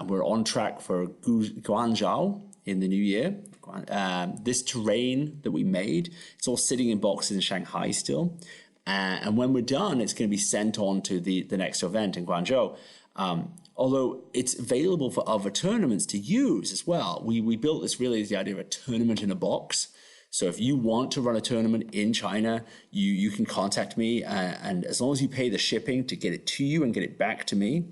We're on track for Guangzhou in the new year. This terrain that we made, it's all sitting in boxes in Shanghai still. And when we're done, it's going to be sent on to the next event in Guangzhou. Although it's available for other tournaments to use as well. We built this really as the idea of a tournament in a box. So if you want to run a tournament in China, you can contact me. And as long as you pay the shipping to get it to you and get it back to me,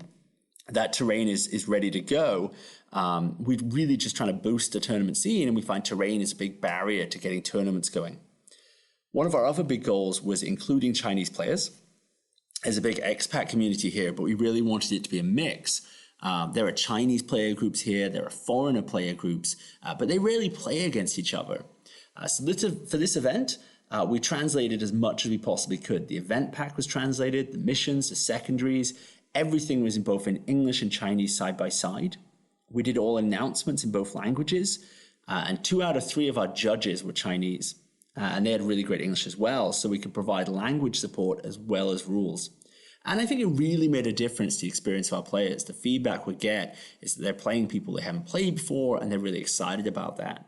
that terrain is ready to go. We're really just trying to boost the tournament scene, and we find terrain is a big barrier to getting tournaments going. One of our other big goals was including Chinese players. There's a big expat community here, but we really wanted it to be a mix. There are Chinese player groups here, there are foreigner player groups, but they rarely play against each other. So for this event, we translated as much as we possibly could. The event pack was translated, the missions, the secondaries, everything was in both in English and Chinese side by side. We did all announcements in both languages, and 2 out of 3 of our judges were Chinese. And they had really great English as well, so we could provide language support as well as rules. And I think it really made a difference to the experience of our players. The feedback we get is that they're playing people they haven't played before, and they're really excited about that.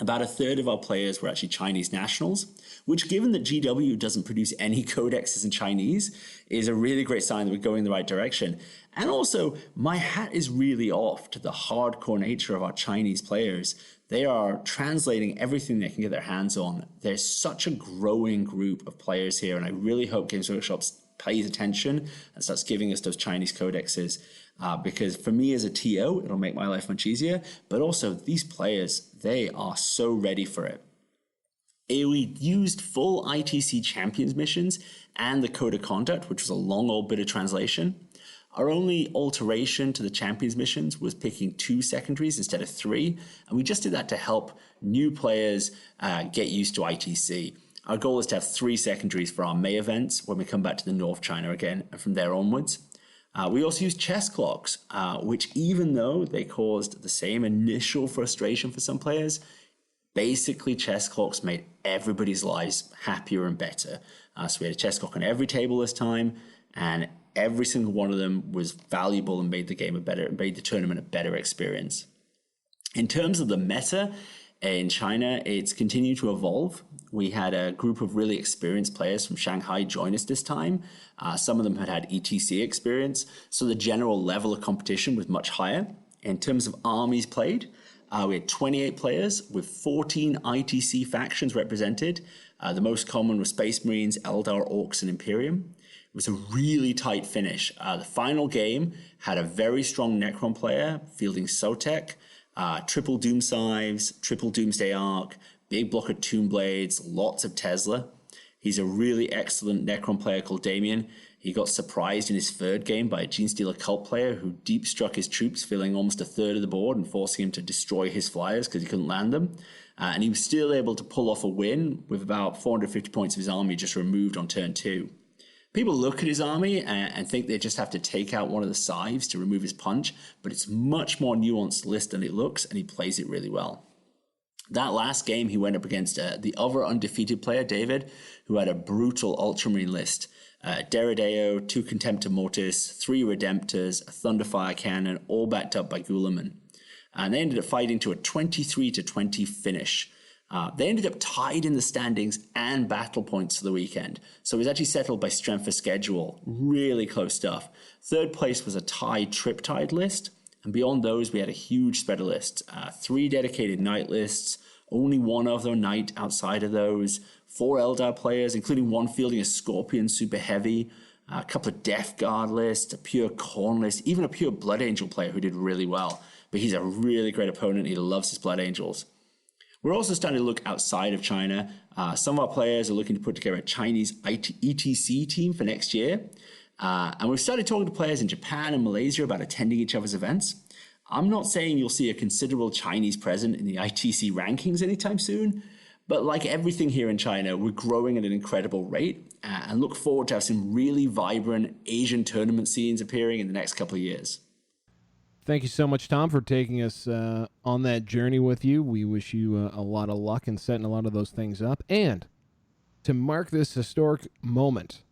About a third of our players were actually Chinese nationals, which, given that GW doesn't produce any codexes in Chinese, is a really great sign that we're going in the right direction. And also, my hat is really off to the hardcore nature of our Chinese players. They are translating everything they can get their hands on. There's such a growing group of players here, and I really hope Games Workshop pays attention and starts giving us those Chinese codexes. Because for me as a TO, it'll make my life much easier. But also, these players, they are so ready for it. We used full ITC Champions missions and the Code of Conduct, which was a long old bit of translation. Our only alteration to the Champions missions was picking 2 secondaries instead of 3, and we just did that to help new players get used to ITC. Our goal is to have 3 secondaries for our May events when we come back to the North China again, and from there onwards. We also used chess clocks, which, even though they caused the same initial frustration for some players, basically chess clocks made everybody's lives happier and better. So we had a chess clock on every table this time, and every single one of them was valuable and made the game made the tournament a better experience. In terms of the meta in China, it's continued to evolve. We had a group of really experienced players from Shanghai join us this time. Some of them had ETC experience, so the general level of competition was much higher. In terms of armies played, we had 28 players with 14 ITC factions represented. The most common were Space Marines, Eldar, Orcs, and Imperium. It was a really tight finish. The final game had a very strong Necron player fielding Sotek, triple Doom Scythes, triple Doomsday Arc, big block of Tomb Blades, lots of Tesla. He's a really excellent Necron player called Damien. He got surprised in his 3rd game by a Genestealer cult player who deep struck his troops, filling almost a third of the board and forcing him to destroy his flyers because he couldn't land them. And he was still able to pull off a win with about 450 points of his army just removed on turn 2. People look at his army and think they just have to take out one of the scythes to remove his punch, but it's much more nuanced list than it looks, and he plays it really well. That last game, he went up against the other undefeated player, David, who had a brutal Ultramarine list. Derideo, 2 Contemptor Mortis, 3 Redemptors, a Thunderfire Cannon, all backed up by Guilliman. And they ended up fighting to a 23-20 finish. They ended up tied in the standings and battle points for the weekend. So it was actually settled by strength of schedule. Really close stuff. Third place was a tied trip-tied list. And beyond those, we had a huge spread of lists. 3 dedicated knight lists, only 1 other knight outside of those, 4 Eldar players, including 1 fielding a Scorpion super heavy, a couple of Death Guard lists, a pure Khorne list, even a pure Blood Angel player who did really well. But he's a really great opponent. He loves his Blood Angels. We're also starting to look outside of China. Some of our players are looking to put together a Chinese ETC team for next year. And we've started talking to players in Japan and Malaysia about attending each other's events. I'm not saying you'll see a considerable Chinese presence in the ITC rankings anytime soon, but like everything here in China, we're growing at an incredible rate and look forward to have some really vibrant Asian tournament scenes appearing in the next couple of years. Thank you so much, Tom, for taking us on that journey with you. We wish you a lot of luck in setting a lot of those things up. And to mark this historic moment,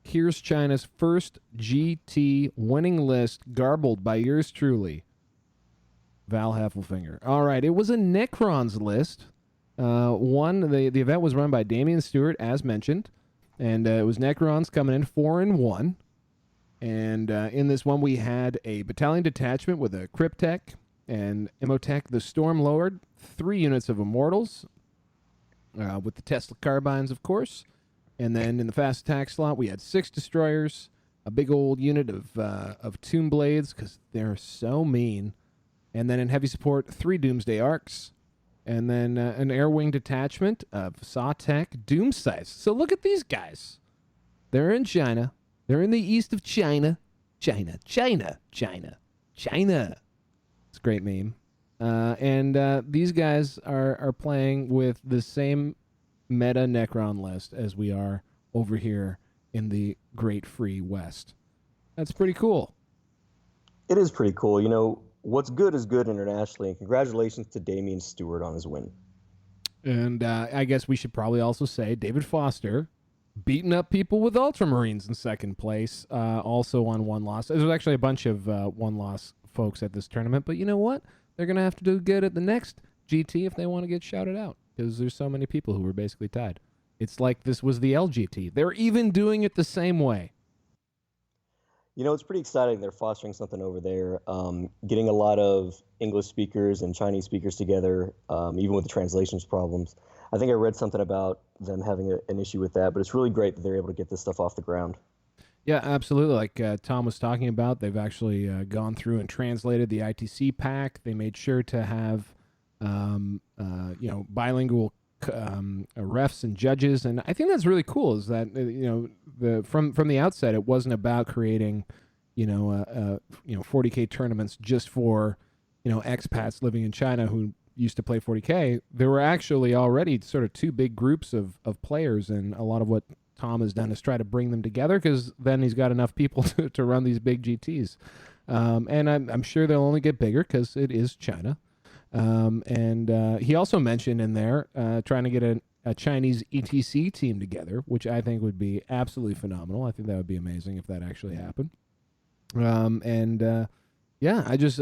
here's China's first GT winning list, garbled by yours truly, Val Heffelfinger. All right, it was a Necrons list. The event was run by Damian Stewart, as mentioned, and it was Necrons coming in 4-1. And in this one, we had a battalion detachment with a Cryptek and Imhotep the Stormlord, 3 units of Immortals, with the Tesla carbines, of course. And then in the fast attack slot, we had 6 destroyers, a big old unit of Tomb Blades, because they're so mean. And then in heavy support, 3 Doomsday Arcs. And then an Air Wing detachment of Sawtech Doomsize. So look at these guys. They're in China. They're in the east of China. China. It's a great meme. And these guys are playing with the same meta Necron list as we are over here in the Great Free West. That's pretty cool. It is pretty cool. You know, what's good is good internationally, and congratulations to Damian Stewart on his win. And I guess we should probably also say David Foster beating up people with Ultramarines in second place, also on 1 loss. There's actually a bunch of 1-loss folks at this tournament, but you know what? They're going to have to do good at the next GT if they want to get shouted out, because there's so many people who were basically tied. It's like this was the LGT. They're even doing it the same way. You know, it's pretty exciting. They're fostering something over there, getting a lot of English speakers and Chinese speakers together, even with the translations problems. I think I read something about them having an issue with that, but it's really great that they're able to get this stuff off the ground. Yeah, absolutely. Like Tom was talking about, they've actually gone through and translated the ITC pack. They made sure to have, bilingual refs and judges, and I think that's really cool. Is that from the outset, it wasn't about creating, 40K tournaments just for, expats living in China who used to play 40K. There were actually already sort of 2 big groups of players, and a lot of what Tom has done is try to bring them together, because then he's got enough people to run these big GTs. And I'm sure they'll only get bigger because it is China. And he also mentioned in there trying to get a Chinese ETC team together, which I think would be absolutely phenomenal. I think that would be amazing if that actually happened. I'm just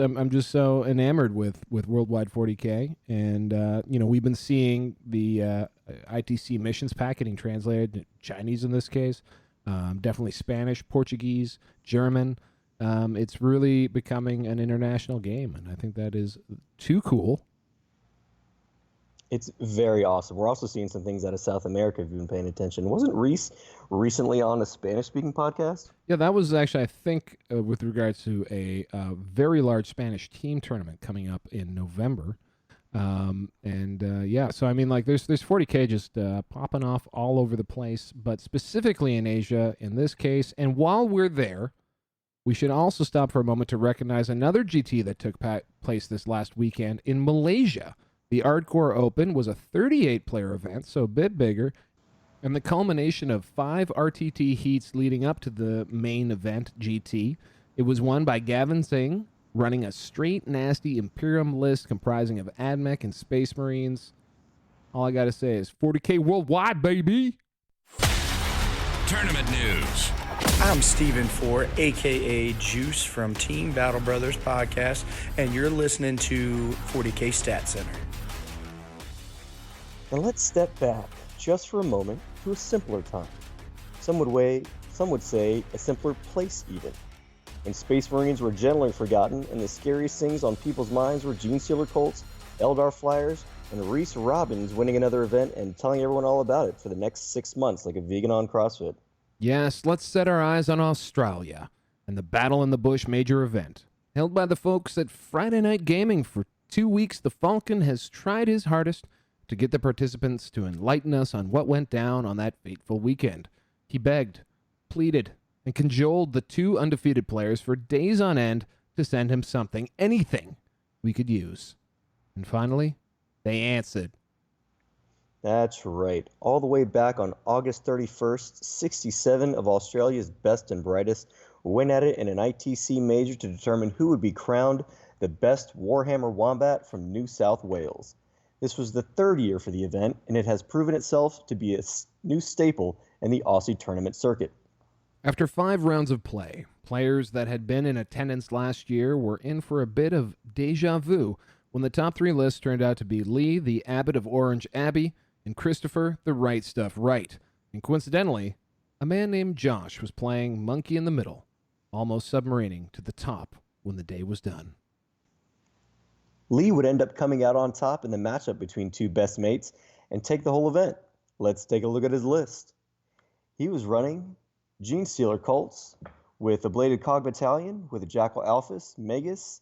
so enamored with Worldwide 40K, and we've been seeing the ITC missions pack getting translated, Chinese in this case, definitely Spanish, Portuguese, German. It's really becoming an international game, and I think that is too cool. It's very awesome. We're also seeing some things out of South America if you've been paying attention. Wasn't Reese recently on a Spanish-speaking podcast? Yeah, that was actually, I think, with regards to a very large Spanish team tournament coming up in November. So I mean, like, there's 40K just popping off all over the place, but specifically in Asia in this case. And while we're there, we should also stop for a moment to recognize another GT that took place this last weekend in Malaysia. The Ardkore Open was a 38-player event, so a bit bigger, and the culmination of 5 RTT heats leading up to the main event, GT. It was won by Gavin Singh, running a straight nasty Imperium list comprising of AdMech and Space Marines. All I gotta say is 40K worldwide, baby! Tournament news. I'm Steven Ford, aka Juice from Team Battle Brothers podcast, and you're listening to 40K Stat Center. Now let's step back just for a moment to a simpler time. Some would say a simpler place even. When Space Marines were generally forgotten and the scariest things on people's minds were Gene Stealer Colts, Eldar Flyers, and Reese Robbins winning another event and telling everyone all about it for the next 6 months like a vegan on CrossFit. Yes, let's set our eyes on Australia and the Battle in the Bush major event. Held by the folks at Friday Night Gaming for 2 weeks, the Falcon has tried his hardest to get the participants to enlighten us on what went down on that fateful weekend. He begged, pleaded, and cajoled the 2 undefeated players for days on end to send him something, anything we could use. And finally, they answered. That's right. All the way back on August 31st, 67 of Australia's best and brightest went at it in an ITC major to determine who would be crowned the best Warhammer Wombat from New South Wales. This was the 3rd year for the event, and it has proven itself to be a new staple in the Aussie tournament circuit. After 5 rounds of play, players that had been in attendance last year were in for a bit of deja vu when the top 3 list turned out to be Lee, the Abbot of Orange Abbey, and Christopher, the Right Stuff Right. And coincidentally, a man named Josh was playing Monkey in the Middle, almost submarining to the top when the day was done. Lee would end up coming out on top in the matchup between 2 best mates and take the whole event. Let's take a look at his list. He was running Gene Stealer Colts with a Bladed Cog Battalion with a Jackal Alphas, Megas,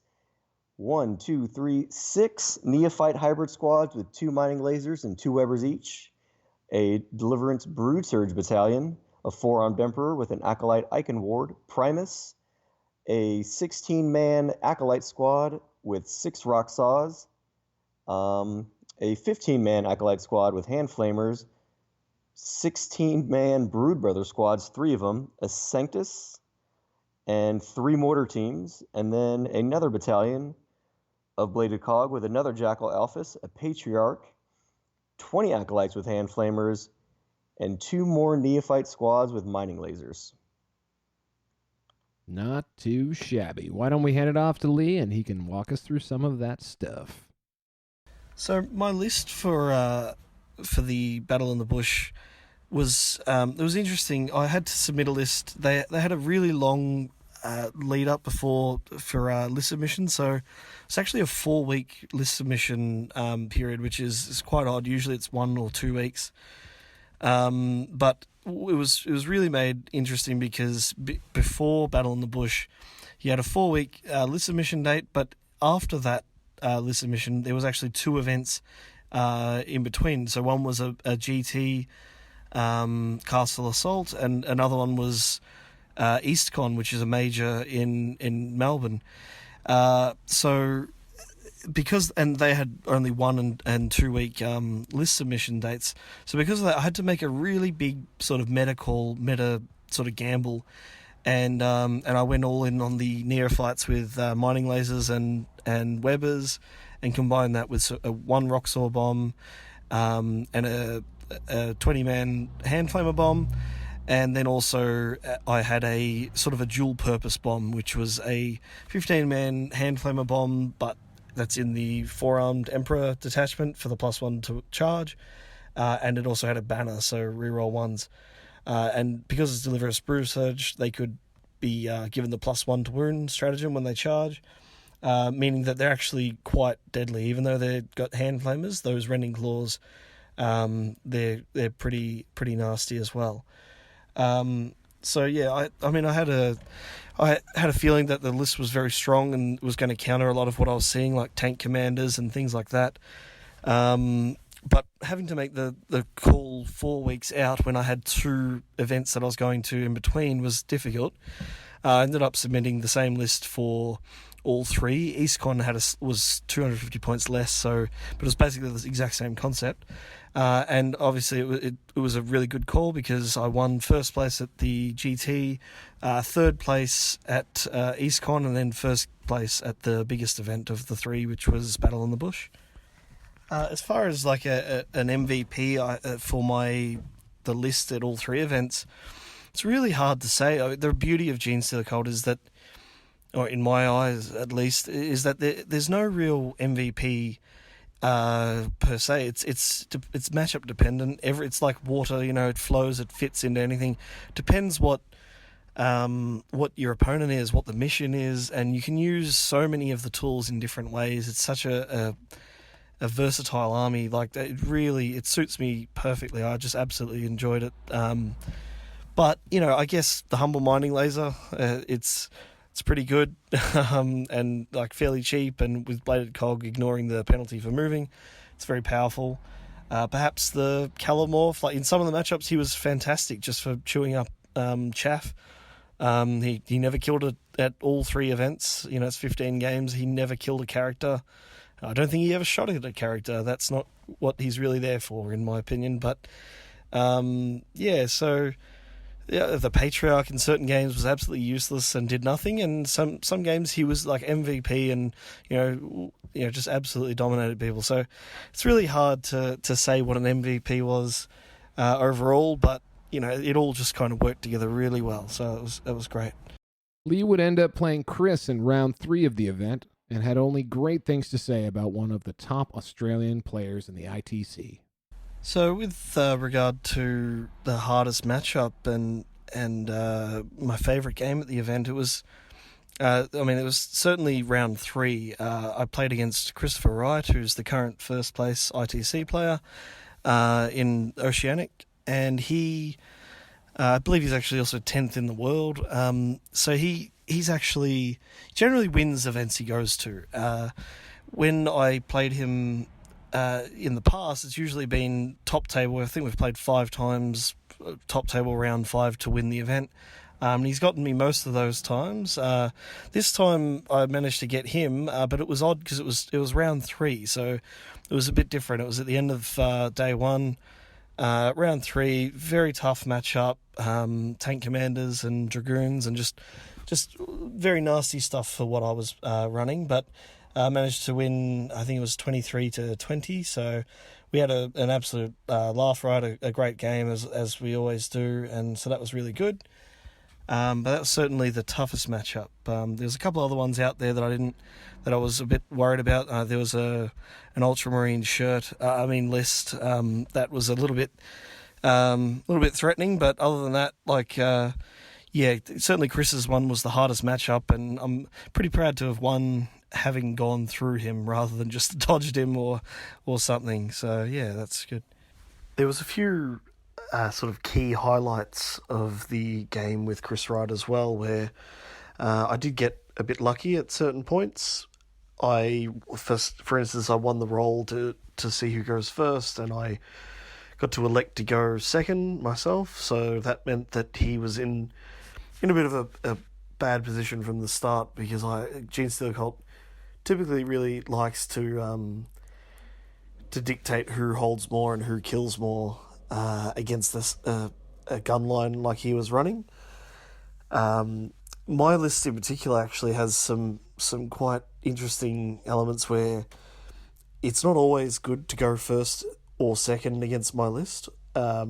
6 Neophyte Hybrid Squads with 2 Mining Lasers and 2 Webbers each, a Deliverance Brood Surge Battalion, a 4-armed Emperor with an Acolyte Icon Ward, Primus, a 16-man Acolyte Squad with 6 Rock Saws, a 15-man Acolyte Squad with Hand Flamers, 16-man Brood Brother Squads, 3 of them, a Sanctus, and 3 Mortar Teams, and then another battalion of Bladed Cog with another Jackal Alphas, a Patriarch, 20 Acolytes with Hand Flamers, and 2 more Neophyte Squads with Mining Lasers. Not too shabby. Why don't we hand it off to Lee and he can walk us through some of that stuff. So my list for the Battle in the Bush was it was interesting. I had to submit a list. They had a really long lead up for list submission, so it's actually a 4-week list submission period, which is quite odd. Usually it's 1 or 2 weeks, but it was really made interesting because before Battle in the Bush, you had a 4-week list submission date, but after that list submission, there was actually 2 events in between. So one was a GT Castle Assault, and another one was EastCon, which is a major in Melbourne. So because they had only 1 and 2 week list submission dates, so because of that, I had to make a really big sort of meta sort of gamble, and I went all in on the neophytes with mining lasers and Webbers, and combined that with a 1 Roxor bomb, and a 20-man hand flamer bomb. And then also I had a sort of a dual purpose bomb, which was a 15-man hand flamer bomb, but that's in the 4-armed Emperor detachment for the +1 to charge. And it also had a banner, so reroll 1s. And because it's Deliverance Brew Surge, they could be given the +1 to wound stratagem when they charge, meaning that they're actually quite deadly. Even though they've got hand flamers, those rending claws, they're pretty nasty as well. So yeah, I mean, I had a feeling that the list was very strong and was going to counter a lot of what I was seeing, like tank commanders and things like that. But having to make the call 4 weeks out when I had 2 events that I was going to in between was difficult. I ended up submitting the same list for all 3. EastCon was 250 points less, but it was basically the exact same concept. And obviously it was a really good call because I won 1st place at the GT, 3rd place at EastCon, and then 1st place at the biggest event of the 3, which was Battle in the Bush. As far as like an MVP for the list at all 3 events, it's really hard to say. I mean, the beauty of Genestealer Cult is that, or in my eyes at least, is that there's no real MVP per se. It's matchup dependent. It's like water, it flows, it fits into anything. Depends what your opponent is, what the mission is, and you can use so many of the tools in different ways. It's such a versatile army. Like, it suits me perfectly. I just absolutely enjoyed it. But I guess the Humble Mining Laser, it's pretty good, and like fairly cheap, and with Bladed Cog ignoring the penalty for moving, it's very powerful. Perhaps the Calomorph, like in some of the matchups, he was fantastic just for chewing up chaff. He never killed it at all 3 events. It's 15 games. He never killed a character. I don't think he ever shot at a character. That's not what he's really there for, in my opinion. But the Patriarch in certain games was absolutely useless and did nothing, and some games he was like MVP and just absolutely dominated people. So it's really hard to say what an MVP was overall, but it all just kind of worked together really well. So it was great. Lee would end up playing Chris in round 3 of the event and had only great things to say about one of the top Australian players in the ITC. So with regard to the hardest matchup and my favourite game at the event, it was certainly round 3. I played against Christopher Wright, who's the current first place ITC player in Oceanic, and I believe he's actually also 10th in the world. So he's actually generally wins events he goes to. When I played him in the past, it's usually been top table. I think we've played 5 times, top table round 5 to win the event. And he's gotten me most of those times. This time I managed to get him, but it was odd because it was round 3, so it was a bit different. It was at the end of day 1. Round 3, very tough matchup. Tank commanders and dragoons, and just very nasty stuff for what I was running, but managed to win. I think it was 23-20. So we had an absolute laugh, right? A great game as we always do, and so that was really good. But that was certainly the toughest matchup. There's a couple other ones out there that I was a bit worried about. There was an Ultramarine list that was a little bit threatening, but other than that, certainly Chris's one was the hardest matchup, and I'm pretty proud to have won having gone through him rather than just dodged him or something. So yeah, that's good. There was a few sort of key highlights of the game with Chris Wright as well, where I did get a bit lucky at certain points. For instance, I won the roll to see who goes first, and I got to elect to go second myself, so that meant that he was in a bit of a bad position from the start, because Genestealer Cult typically really likes to dictate who holds more and who kills more against this a gun line like he was running. My list in particular actually has some quite interesting elements where it's not always good to go first or second against my list. A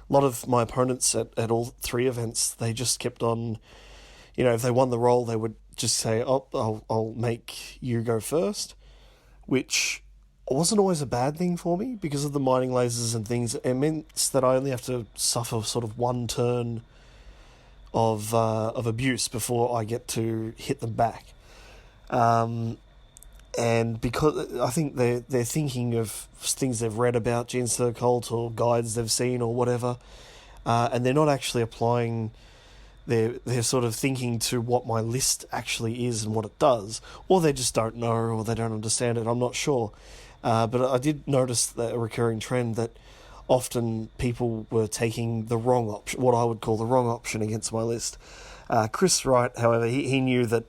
lot of my opponents at all 3 events, they just kept on, if they won the roll, they would just say, I'll make you go first, which wasn't always a bad thing for me because of the mining lasers and things. It meant that I only have to suffer sort of 1 turn of abuse before I get to hit them back. And because I think they're thinking of things they've read about Genestealer Cult or guides they've seen or whatever, and they're not actually applying. They're sort of thinking to what my list actually is and what it does, or they just don't know, or they don't understand it. I'm not sure, but I did notice a recurring trend that often people were taking the wrong option, what I would call the wrong option against my list. Chris Wright, however, he knew that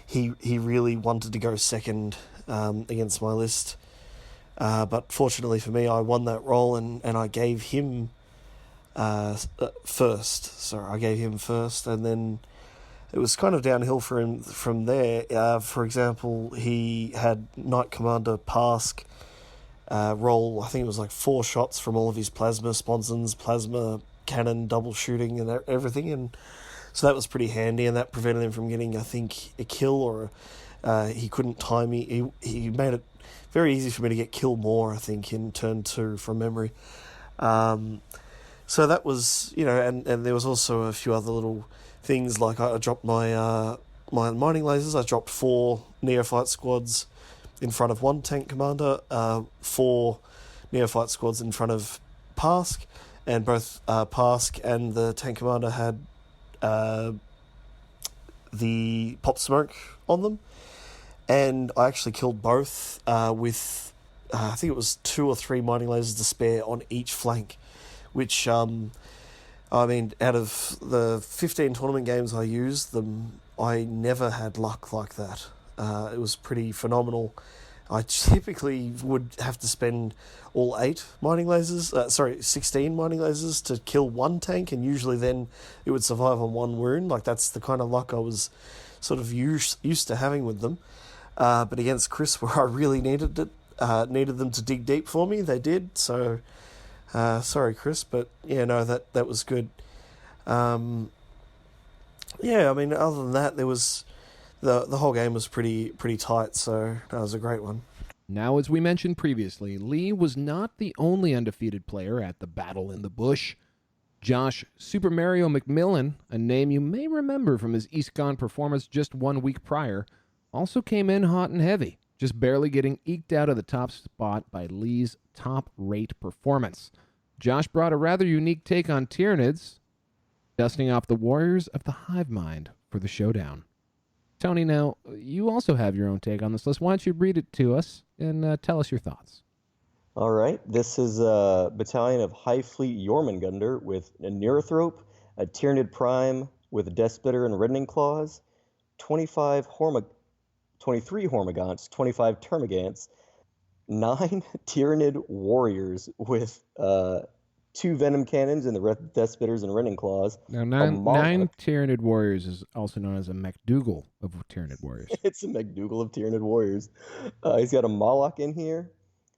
he really wanted to go second against my list, but fortunately for me, I won that roll and I gave him first. I gave him first, and then it was kind of downhill for him from there. For example, he had Knight Commander Pask roll, I think it was like 4 shots from all of his plasma sponsons, plasma cannon double shooting and everything, and so that was pretty handy, and that prevented him from getting, I think, a kill, or he couldn't time me. He made it very easy for me to get kill more, I think, in turn 2 from memory. So that was, and there was also a few other little things, like I dropped my mining lasers. I dropped 4 neophyte squads in front of 1 tank commander, 4 neophyte squads in front of Pask, and both Pask and the tank commander had the pop smoke on them, and I actually killed both with I think it was 2 or 3 mining lasers to spare on each flank, which out of the 15 tournament games I used them, I never had luck like that. It was pretty phenomenal. I typically would have to spend all 16 mining lasers to kill 1 tank, and usually then it would survive on 1 wound. Like, that's the kind of luck I was sort of used to having with them. But against Chris, where I really needed them to dig deep for me, they did. So, sorry, Chris, but that was good. Other than that, there was the whole game was pretty tight, so that was a great one. Now, as we mentioned previously, Lee was not the only undefeated player at the Battle in the Bush. Josh Super Mario McMillan, a name you may remember from his EastCon performance just 1 week prior, also came in hot and heavy, just barely getting eked out of the top spot by Lee's top-rate performance. Josh brought a rather unique take on Tyranids, dusting off the warriors of the Hive Mind for the showdown. Tony, now, you also have your own take on this list. Why don't you read it to us and tell us your thoughts? All right. This is a battalion of High Fleet Jormungandr with a Neurothrope, a Tyranid Prime with a Death Splitter and Reddening Claws, 23 Hormagaunts, 25 Termagants, 9 Tyranid Warriors with 2 Venom Cannons and the Death Spitters and Rending Claws. Now, 9 Tyranid Warriors is also known as a MacDougal of Tyranid Warriors. It's a MacDougal of Tyranid Warriors. He's got a Moloch in here.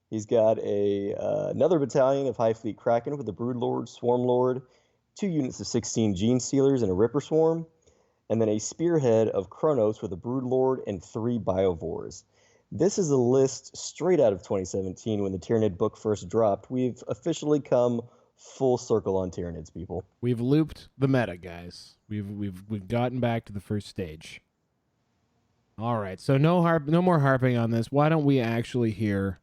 He's got another battalion of High Fleet Kraken with a Broodlord, Swarmlord, 2 units of 16 Gene Stealers and a Ripper Swarm, and then a Spearhead of Kronos with a Broodlord and 3 Biovores. This is a list straight out of 2017 when the Tyranid book first dropped. We've officially come full circle on Tyranids, people. We've looped the meta, guys. We've gotten back to the first stage. All right, so no more harping on this. Why don't we actually hear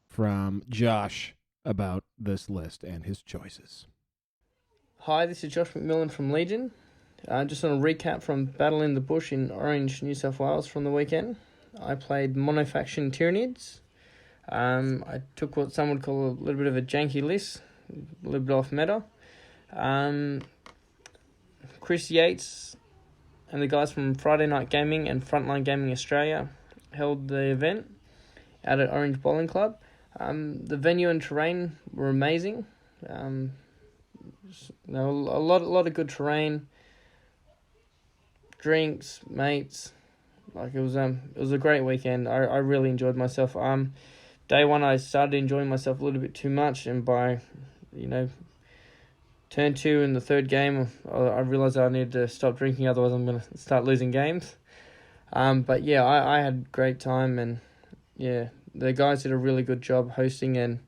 from Josh about this list and his choices? Hi, this is Josh McMillan from Legion. Just on a recap from Battle in the Bush in Orange, New South Wales from the weekend. I played monofaction Tyranids. I took what some would call a little bit of a janky list, a little bit off meta. Chris Yates and the guys from Friday Night Gaming and Frontline Gaming Australia held the event out at Orange Bowling Club. The venue and terrain were amazing. A lot of good terrain, drinks, mates. Like, it was a great weekend. I really enjoyed myself. Day one I started enjoying myself a little bit too much, and by turn 2 in the third game I realized I needed to stop drinking, otherwise I'm going to start losing games. But yeah, I had a great time, and yeah, the guys did a really good job hosting and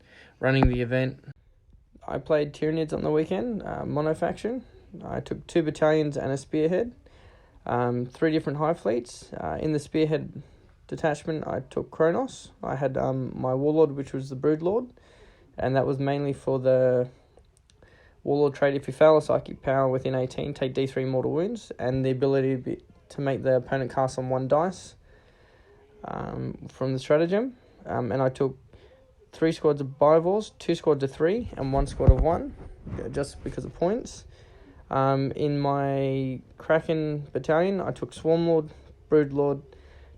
running the event. I played Tyranids on the weekend, monofaction. I took 2 battalions and a spearhead, 3 different high fleets. In the spearhead detachment, I took Kronos. I had my Warlord, which was the Broodlord, and that was mainly for the Warlord trait. If you fail a psychic power within 18, take D3 mortal wounds, and the ability to make the opponent cast on 1 dice from the stratagem. And I took 3 squads of Biovores, 2 squads of 3, and 1 squad of 1, just because of points. In my Kraken battalion, I took Swarmlord, Broodlord,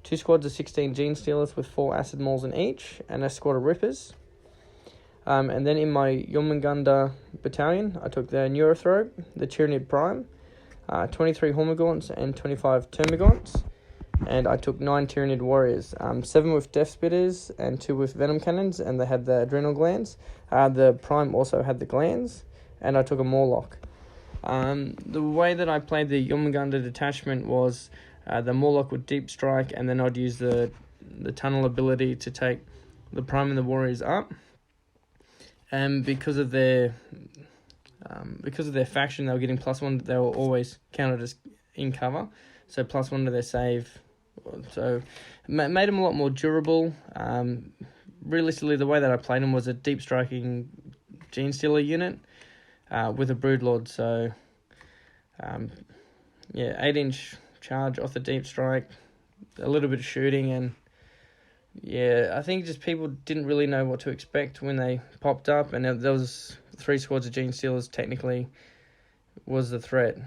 2 squads of 16 Gene Stealers with 4 Acid Mauls in each, and a squad of Rippers. And then in my Jormungandr battalion, I took the Neurothrope, the Tyranid Prime, 23 Hormagaunts and 25 Termagants. And I took 9 Tyranid Warriors, 7 with Death Spitters and 2 with Venom Cannons, and they had the adrenal glands. The Prime also had the glands, and I took a Morlock. The way that I played the Jormungandr detachment was the Morlock would deep strike, and then I'd use the tunnel ability to take the Prime and the Warriors up. And because of their faction, they were getting +1. They were always counted as in cover, so +1 to their save. So made them a lot more durable. Realistically, the way that I played them was a deep striking Gene Stealer unit with a Broodlord. So 8-inch charge off the deep strike, a little bit of shooting, and I think just people didn't really know what to expect when they popped up, and there was 3 squads of Gene Stealers technically was the threat.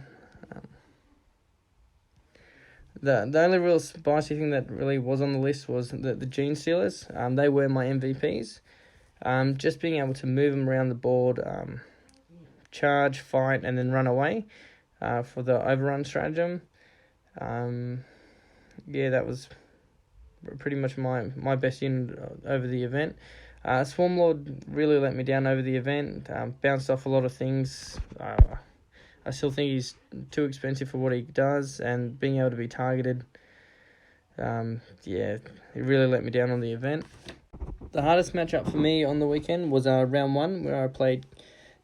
The only real spicy thing that really was on the list was the Gene Stealers. They were my MVPs. Just being able to move them around the board, charge, fight, and then run away for the overrun stratagem. That was pretty much my best unit over the event. Swarmlord really let me down over the event. Bounced off a lot of things. I still think he's too expensive for what he does, and being able to be targeted, he really let me down on the event. The hardest matchup for me on the weekend was round 1, where I played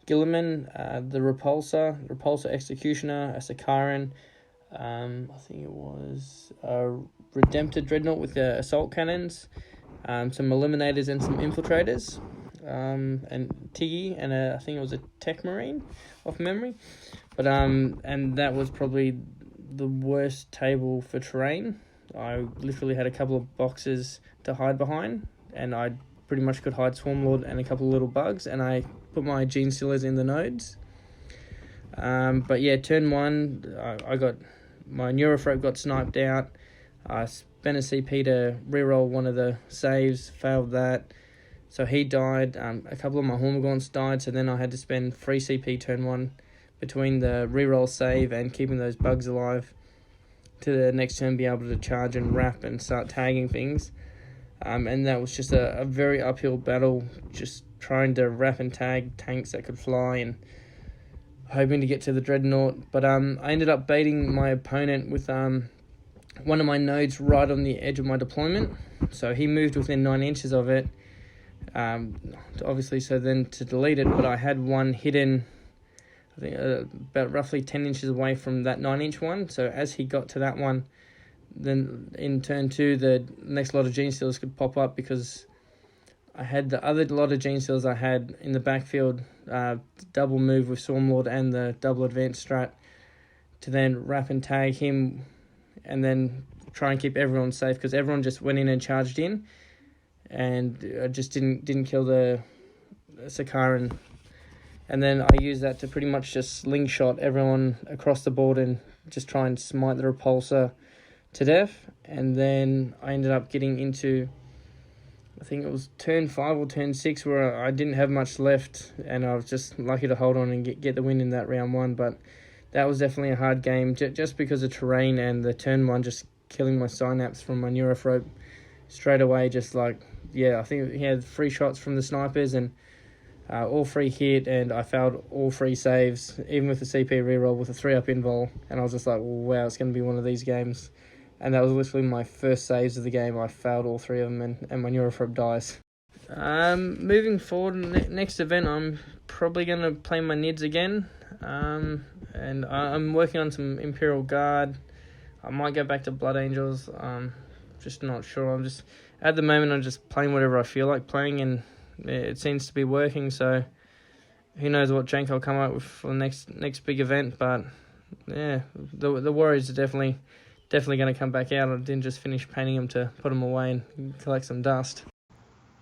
Gilliman, the Repulsor Executioner, a Sakaran, I think it was a Redemptor Dreadnought with the Assault Cannons, some Eliminators and some Infiltrators, and Tiggy, and I think it was a Tech Marine, off memory. But and that was probably the worst table for terrain. I literally had a couple of boxes to hide behind, and I pretty much could hide Swarmlord and a couple of little bugs, and I put my Gene Stealers in the nodes. Turn 1, I got my Neurophrobe got sniped out. I spent a CP to reroll one of the saves, failed that, so he died. A couple of my Hormagaunts died, so then I had to spend free CP turn 1 between the reroll save and keeping those bugs alive to the next turn, be able to charge and wrap and start tagging things. And that was just a very uphill battle, just trying to wrap and tag tanks that could fly and hoping to get to the Dreadnought. But I ended up baiting my opponent with one of my nodes right on the edge of my deployment. So he moved within 9 inches of it, obviously, so then to delete it. But I had one hidden, I think about roughly 10 inches away from that 9-inch one. So as he got to that one, then in turn 2, the next lot of Gene Stealers could pop up, because I had the other lot of Gene Stealers I had in the backfield, double move with Swarmlord and the double advanced strat to then wrap and tag him, and then try and keep everyone safe, because everyone just went in and charged in, and just didn't kill the Sakaran. And then I used that to pretty much just slingshot everyone across the board and just try and smite the Repulsor to death. And then I ended up getting into, I think it was turn 5 or turn 6, where I didn't have much left, and I was just lucky to hold on and get the win in that round 1. But that was definitely a hard game, just because of terrain and the turn 1 just killing my Synapse from my Neurophrobe straight away. Just like, I think he had 3 shots from the snipers, and all 3 hit, and I failed all 3 saves, even with the CP reroll with a 3-up invul. And I was just like, wow, it's going to be one of these games. And that was literally my first saves of the game. I failed all 3 of them, and my Neurophrobe dies. Moving forward, next event, I'm probably going to play my Nids again. And I'm working on some Imperial Guard. I might go back to Blood Angels. Just not sure. At the moment, I'm just playing whatever I feel like playing, and it seems to be working. So who knows what jank I'll come up with for the next big event. But yeah, the Warriors are definitely going to come back out. I didn't just finish painting them to put them away and collect some dust.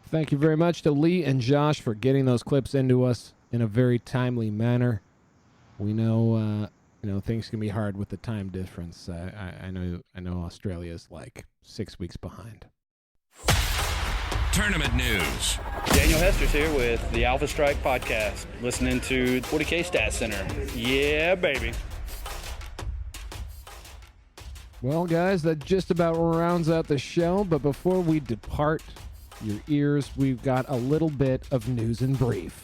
Thank you very much to Lee and Josh for getting those clips into us in a very timely manner. We know, things can be hard with the time difference. I know Australia's like 6 weeks behind. Tournament news. Daniel Hester's here with the Alpha Strike podcast, listening to 40K Stat Center. Yeah, baby. Well, guys, that just about rounds out the show. But before we depart your ears, we've got a little bit of news in brief.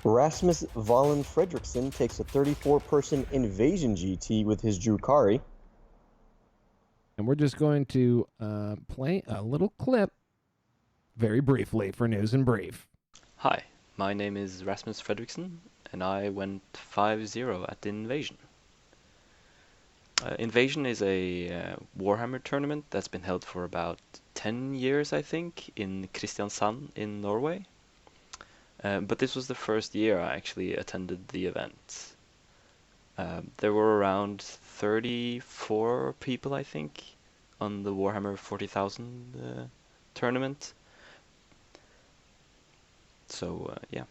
Rasmus Valen Fredriksson takes a 34-person Invasion GT with his Drukari. And we're just going to play a little clip very briefly for News and Brief. Hi, my name is Rasmus Fredriksson, and I went 5-0 at the Invasion. Invasion is a Warhammer tournament that's been held for about 10 years, I think, in Kristiansand in Norway. But this was the first year I actually attended the event. There were around 34 people, I think, on the Warhammer 40,000 tournament. So, yeah.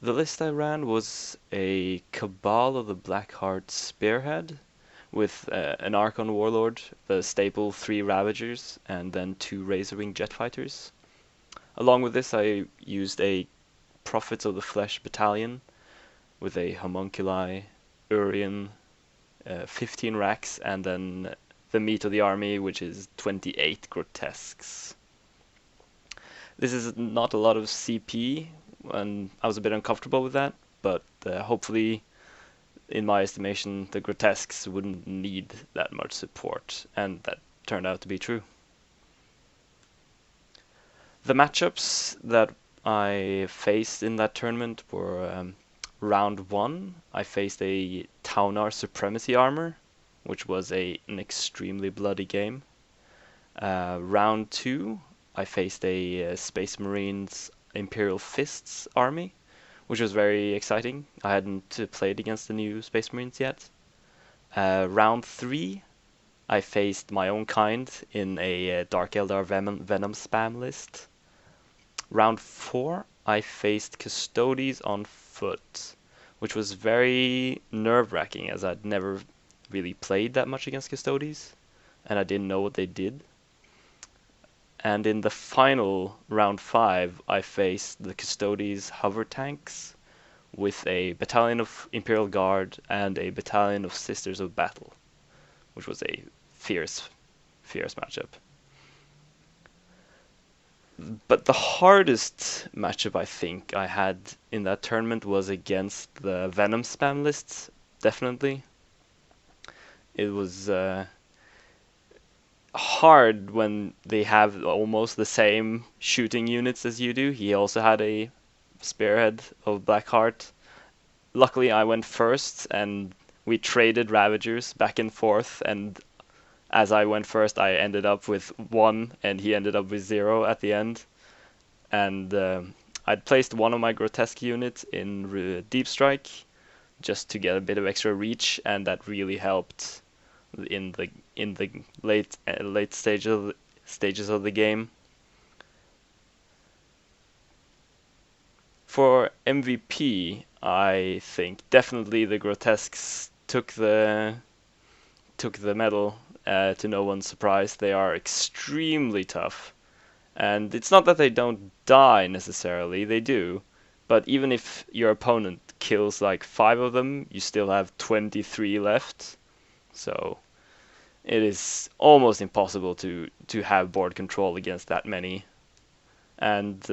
The list I ran was a Cabal of the Blackheart Spearhead with an Archon Warlord, the staple 3 Ravagers, and then 2 Razorwing Jet Fighters. Along with this, I used a Prophets of the Flesh Battalion with a Homunculi, Urian, 15 Racks, and then the meat of the army, which is 28 Grotesques. This is not a lot of CP, and I was a bit uncomfortable with that, but hopefully, in my estimation, the Grotesques wouldn't need that much support, and that turned out to be true. The matchups that I faced in that tournament were round 1, I faced a Taunar Supremacy Armor, which was an extremely bloody game. Round 2, I faced a Space Marines Imperial Fists army, which was very exciting. I hadn't played against the new Space Marines yet. Round 3, I faced my own kind in a Dark Eldar Venom spam list. Round 4, I faced Custodes on foot, which was very nerve-wracking as I'd never really played that much against Custodes, and I didn't know what they did. And in the final round 5, I faced the Custodes hover tanks with a battalion of Imperial Guard and a battalion of Sisters of Battle, which was a fierce matchup. But the hardest matchup I think I had in that tournament was against the Venom spam lists, definitely. It was hard when they have almost the same shooting units as you do. He also had a Spearhead of Blackheart. Luckily I went first and we traded Ravagers back and forth, and as I went first, I ended up with 1, and he ended up with 0 at the end. And I'd placed one of my Grotesque units in Deep Strike, just to get a bit of extra reach, and that really helped in the late stages of the game. For MVP, I think definitely the Grotesques took the medal. To no one's surprise, they are extremely tough. And it's not that they don't die necessarily, they do. But even if your opponent kills like 5 of them, you still have 23 left. So it is almost impossible to have board control against that many. And,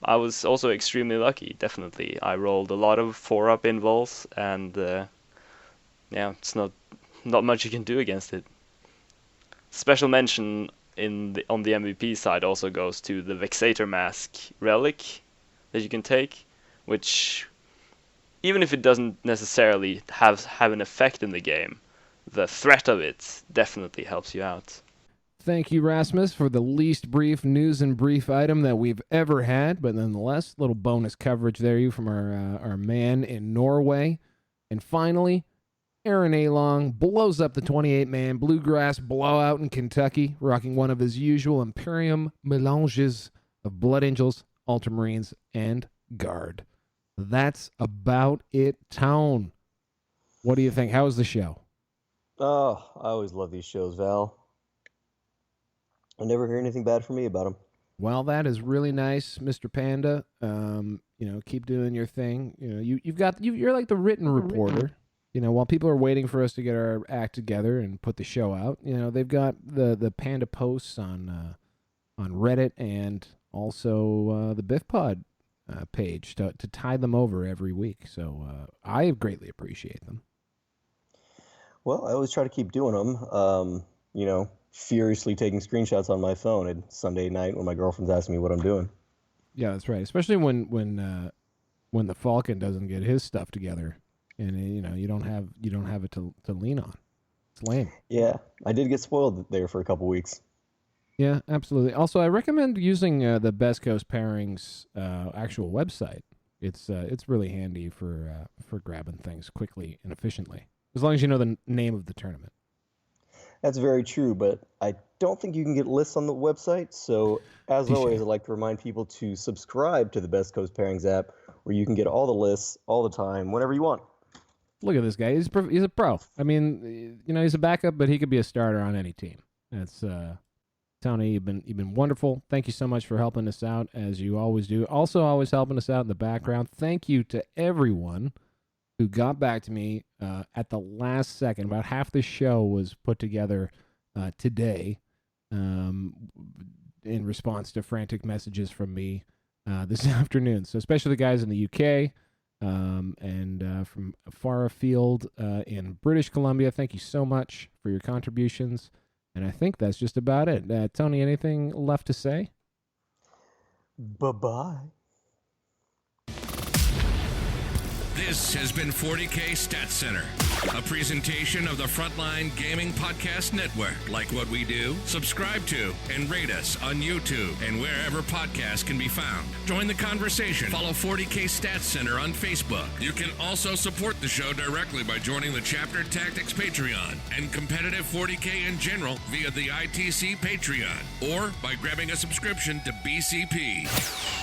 I was also extremely lucky, definitely. I rolled a lot of 4-up invols, and it's not much you can do against it. Special mention on the MVP side also goes to the Vexator Mask relic that you can take, which, even if it doesn't necessarily have an effect in the game, the threat of it definitely helps you out. Thank you, Rasmus, for the least brief news and brief item that we've ever had, but nonetheless, little bonus coverage there from our man in Norway. And finally, Aaron Along blows up the 28-man Bluegrass blowout in Kentucky, rocking one of his usual Imperium melanges of Blood Angels, Ultramarines, and Guard. That's about it, Town. What do you think? How was the show? Oh, I always love these shows, Val. I never hear anything bad from me about them. Well, that is really nice, Mr. Panda. Keep doing your thing. You're like the written reporter. While people are waiting for us to get our act together and put the show out, they've got the Panda posts on Reddit and also the Biff Pod page to tie them over every week. So I greatly appreciate them. Well, I always try to keep doing them. Furiously taking screenshots on my phone at Sunday night when my girlfriend's asking me what I'm doing. Yeah, that's right. Especially when the Falcon doesn't get his stuff together, and you don't have it to lean on. It's lame. Yeah, I did get spoiled there for a couple weeks. Yeah, absolutely. Also, I recommend using the Best Coast Pairings actual website. It's really handy for grabbing things quickly and efficiently, as long as you know the name of the tournament. That's very true, but I don't think you can get lists on the website. So, as always, I'd like to remind people to subscribe to the Best Coast Pairings app, where you can get all the lists all the time, whenever you want. Look at this guy. He's a pro. I mean, he's a backup, but he could be a starter on any team. That's Tony. You've been wonderful. Thank you so much for helping us out, as you always do. Also, always helping us out in the background. Thank you to everyone who got back to me at the last second. About half the show was put together today in response to frantic messages from me this afternoon. So especially the guys in the UK and from far afield in British Columbia, thank you so much for your contributions. And I think that's just about it. Tony, anything left to say? Bye-bye. This has been 40K Stat Center, a presentation of the Frontline Gaming Podcast Network. Like what we do? Subscribe to and rate us on YouTube and wherever podcasts can be found. Join the conversation. Follow 40K Stat Center on Facebook. You can also support the show directly by joining the Chapter Tactics Patreon and competitive 40K in general via the ITC Patreon, or by grabbing a subscription to BCP.